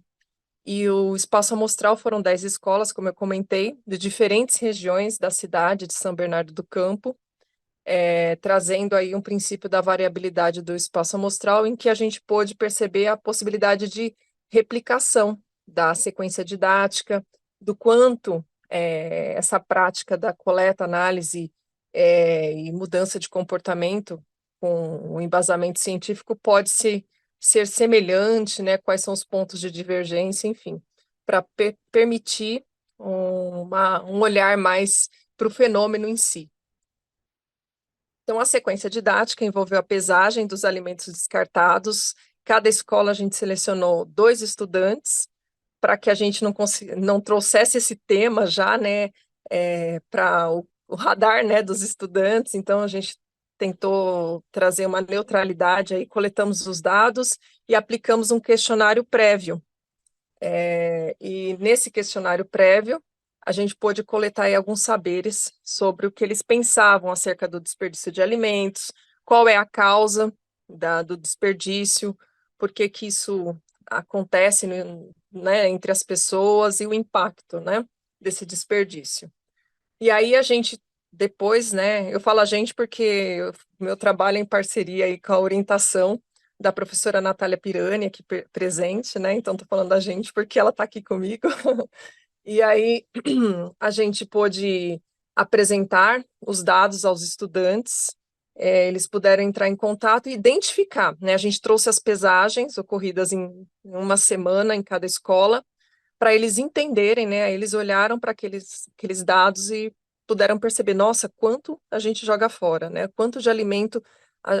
E o espaço amostral foram 10 escolas, como eu comentei, de diferentes regiões da cidade de São Bernardo do Campo, trazendo aí um princípio da variabilidade do espaço amostral, em que a gente pôde perceber a possibilidade de replicação da sequência didática, do quanto essa prática da coleta, análise e mudança de comportamento com o embasamento científico pode ser semelhante, né? Quais são os pontos de divergência, enfim, para permitir um olhar mais para o fenômeno em si. Então, a sequência didática envolveu a pesagem dos alimentos descartados. Cada escola a gente selecionou 2 estudantes para que a gente não trouxesse esse tema já, né, para o radar, né, dos estudantes. Então, a gente tentou trazer uma neutralidade aí, coletamos os dados e aplicamos um questionário prévio. E nesse questionário prévio, a gente pôde coletar aí alguns saberes sobre o que eles pensavam acerca do desperdício de alimentos, qual é a causa do desperdício, por que que isso acontece, né, entre as pessoas e o impacto, né, desse desperdício. E aí a gente depois, né, eu falo a gente porque meu trabalho é em parceria aí com a orientação da professora Natália Pirani, aqui presente, né, então estou falando da gente porque ela está aqui comigo. E aí a gente pôde apresentar os dados aos estudantes, eles puderam entrar em contato e identificar, né, a gente trouxe as pesagens ocorridas em uma semana em cada escola, para eles entenderem, né, eles olharam para aqueles dados e puderam perceber, nossa, quanto a gente joga fora, né, quanto de alimento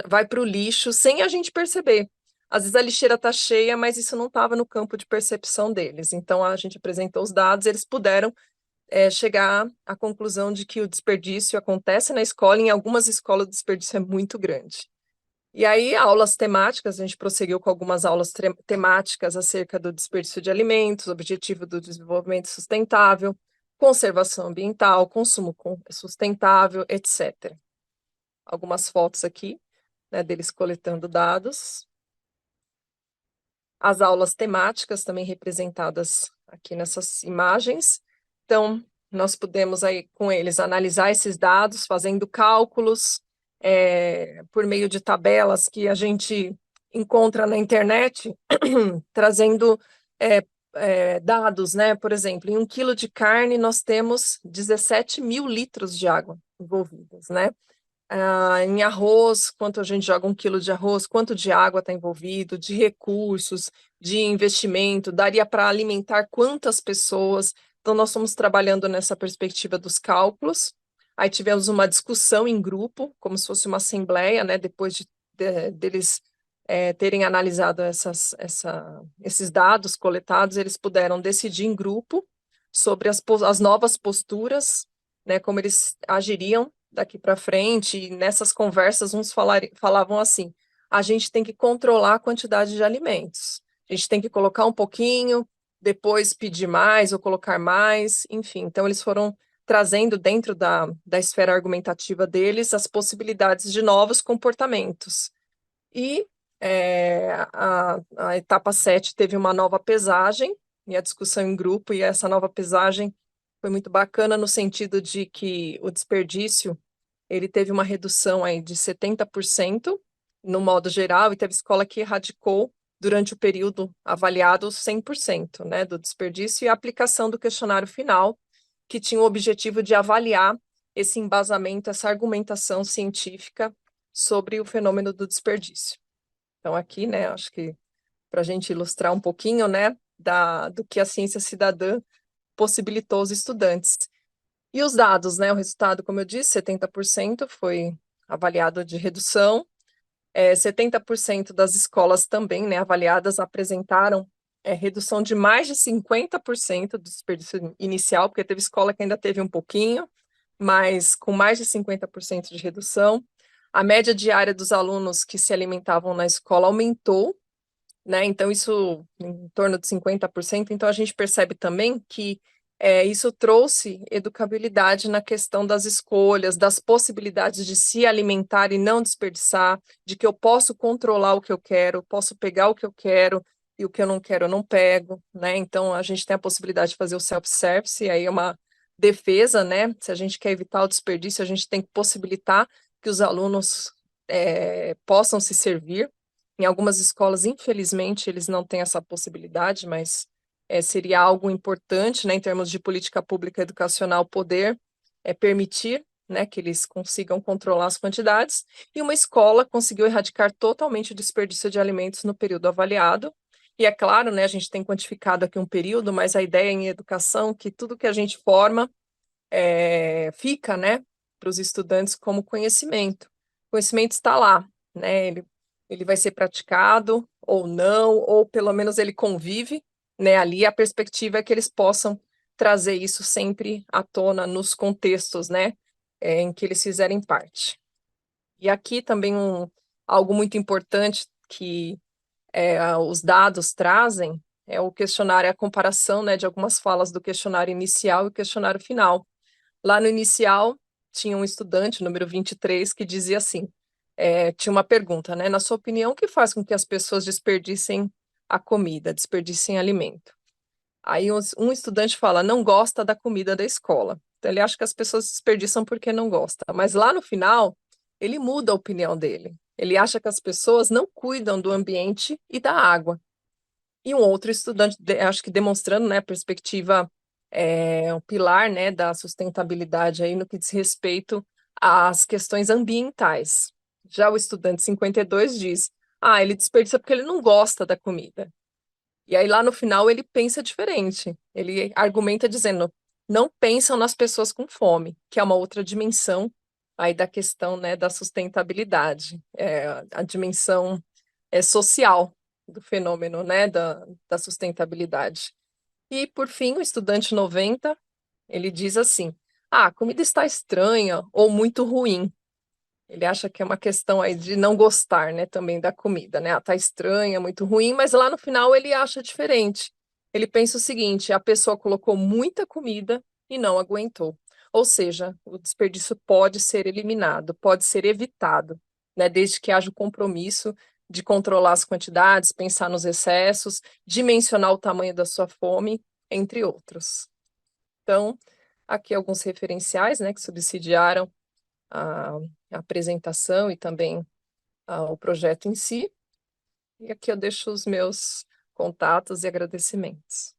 vai para o lixo sem a gente perceber. Às vezes a lixeira está cheia, mas isso não estava no campo de percepção deles. Então a gente apresentou os dados, eles puderam chegar à conclusão de que o desperdício acontece na escola, e em algumas escolas o desperdício é muito grande. E aí, aulas temáticas, a gente prosseguiu com algumas aulas temáticas acerca do desperdício de alimentos, objetivo do desenvolvimento sustentável, conservação ambiental, consumo sustentável, etc. Algumas fotos aqui, né, deles coletando dados. As aulas temáticas também representadas aqui nessas imagens. Então, nós pudemos aí com eles analisar esses dados, fazendo cálculos, por meio de tabelas que a gente encontra na internet, trazendo dados, né? Por exemplo, em 1 quilo de carne nós temos 17 mil litros de água envolvidos, né? Em arroz, quanto a gente joga 1 quilo de arroz, quanto de água está envolvido, de recursos, de investimento, daria para alimentar quantas pessoas. Então, nós estamos trabalhando nessa perspectiva dos cálculos. Aí tivemos uma discussão em grupo, como se fosse uma assembleia, né, depois deles terem analisado esses dados coletados, eles puderam decidir em grupo sobre as novas posturas, né, como eles agiriam daqui para frente. E nessas conversas, uns falavam assim: a gente tem que controlar a quantidade de alimentos, a gente tem que colocar um pouquinho, depois pedir mais ou colocar mais, enfim. Então, eles foram trazendo dentro da esfera argumentativa deles as possibilidades de novos comportamentos. E a etapa 7 teve uma nova pesagem, e a discussão em grupo, e essa nova pesagem foi muito bacana no sentido de que o desperdício, ele teve uma redução aí de 70% no modo geral, e teve escola que erradicou durante o período avaliado 100%, né, do desperdício, e a aplicação do questionário final, que tinha o objetivo de avaliar esse embasamento, essa argumentação científica sobre o fenômeno do desperdício. Então aqui, né, acho que para a gente ilustrar um pouquinho, né, do que a ciência cidadã possibilitou aos estudantes. E os dados, né, o resultado, como eu disse, 70% foi avaliado de redução, 70% das escolas também, né, avaliadas apresentaram redução de mais de 50% do desperdício inicial, porque teve escola que ainda teve um pouquinho, mas com mais de 50% de redução. A média diária dos alunos que se alimentavam na escola aumentou, né? Então, isso em torno de 50%. Então, a gente percebe também que isso trouxe educabilidade na questão das escolhas, das possibilidades de se alimentar e não desperdiçar, de que eu posso controlar o que eu quero, posso pegar o que eu quero e o que eu não quero eu não pego, né? Então a gente tem a possibilidade de fazer o self-service, e aí é uma defesa, né? Se a gente quer evitar o desperdício, a gente tem que possibilitar que os alunos possam se servir. Em algumas escolas, infelizmente, eles não têm essa possibilidade, mas seria algo importante, né, em termos de política pública educacional, poder permitir, né, que eles consigam controlar as quantidades, e uma escola conseguiu erradicar totalmente o desperdício de alimentos no período avaliado. E é claro, né, a gente tem quantificado aqui um período, mas a ideia em educação é que tudo que a gente forma fica, né, para os estudantes como conhecimento. O conhecimento está lá, né, ele vai ser praticado ou não, ou pelo menos ele convive, né, ali a perspectiva é que eles possam trazer isso sempre à tona nos contextos, né, em que eles fizerem parte. E aqui também algo muito importante que os dados trazem é o questionário, a comparação, né, de algumas falas do questionário inicial e o questionário final. Lá no inicial, tinha um estudante, número 23, que dizia assim, tinha uma pergunta, né? Na sua opinião, o que faz com que as pessoas desperdicem a comida, desperdicem alimento? Aí um estudante fala, não gosta da comida da escola. Então, ele acha que as pessoas desperdiçam porque não gosta. Mas lá no final, ele muda a opinião dele. Ele acha que as pessoas não cuidam do ambiente e da água. E um outro estudante, acho que demonstrando, né, a perspectiva, um pilar, né, da sustentabilidade aí no que diz respeito às questões ambientais. Já o estudante 52 diz, ele desperdiça porque ele não gosta da comida. E aí lá no final ele pensa diferente. Ele argumenta dizendo, não pensam nas pessoas com fome, que é uma outra dimensão aí da questão, né, da sustentabilidade, a dimensão social do fenômeno, né, da sustentabilidade. E, por fim, o estudante 90, ele diz assim, a comida está estranha ou muito ruim. Ele acha que é uma questão aí de não gostar, né, também da comida, né, tá estranha, muito ruim, mas lá no final ele acha diferente. Ele pensa o seguinte, a pessoa colocou muita comida e não aguentou. Ou seja, o desperdício pode ser eliminado, pode ser evitado, né, desde que haja o compromisso de controlar as quantidades, pensar nos excessos, dimensionar o tamanho da sua fome, entre outros. Então, aqui alguns referenciais, né, que subsidiaram a apresentação e também o projeto em si. E aqui eu deixo os meus contatos e agradecimentos.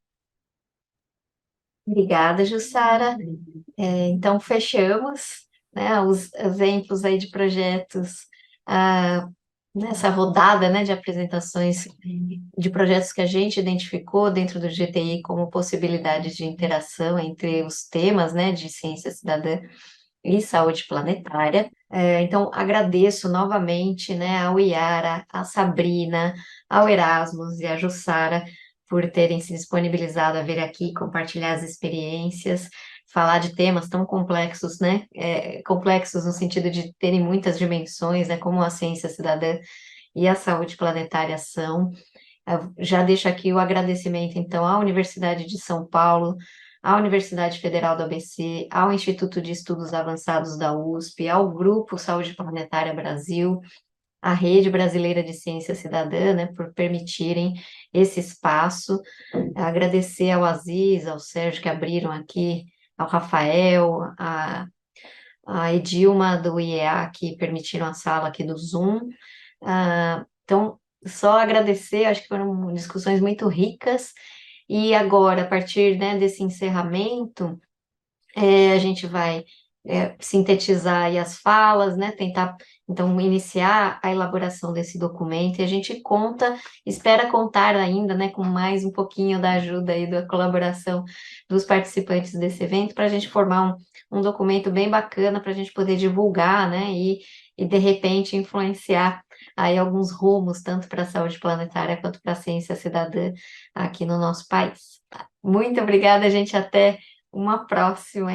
Obrigada, Jussara. Então, fechamos, né, os exemplos aí de projetos, nessa rodada, né, de apresentações de projetos que a gente identificou dentro do GTI como possibilidades de interação entre os temas, né, de ciência cidadã e saúde planetária. Então, agradeço novamente, né, ao Iara, à Sabrina, ao Erasmus e à Jussara por terem se disponibilizado a vir aqui compartilhar as experiências, falar de temas tão complexos, né, complexos no sentido de terem muitas dimensões, né, como a ciência cidadã e a saúde planetária são. Eu já deixo aqui o agradecimento, então, à Universidade de São Paulo, à Universidade Federal do ABC, ao Instituto de Estudos Avançados da USP, ao Grupo Saúde Planetária Brasil, à Rede Brasileira de Ciência Cidadã, né, por permitirem esse espaço. Agradecer ao Aziz, ao Sérgio que abriram aqui, ao Rafael, a Edilma do IEA que permitiram a sala aqui do Zoom. Então, só agradecer, acho que foram discussões muito ricas, e agora, a partir, né, desse encerramento, a gente vai sintetizar aí as falas, né, tentar, então, iniciar a elaboração desse documento, e a gente espera contar ainda, né, com mais um pouquinho da ajuda aí, da colaboração dos participantes desse evento, para a gente formar um documento bem bacana, para a gente poder divulgar, né, e de repente influenciar aí alguns rumos, tanto para a saúde planetária quanto para a ciência cidadã aqui no nosso país. Muito obrigada, gente, até uma próxima.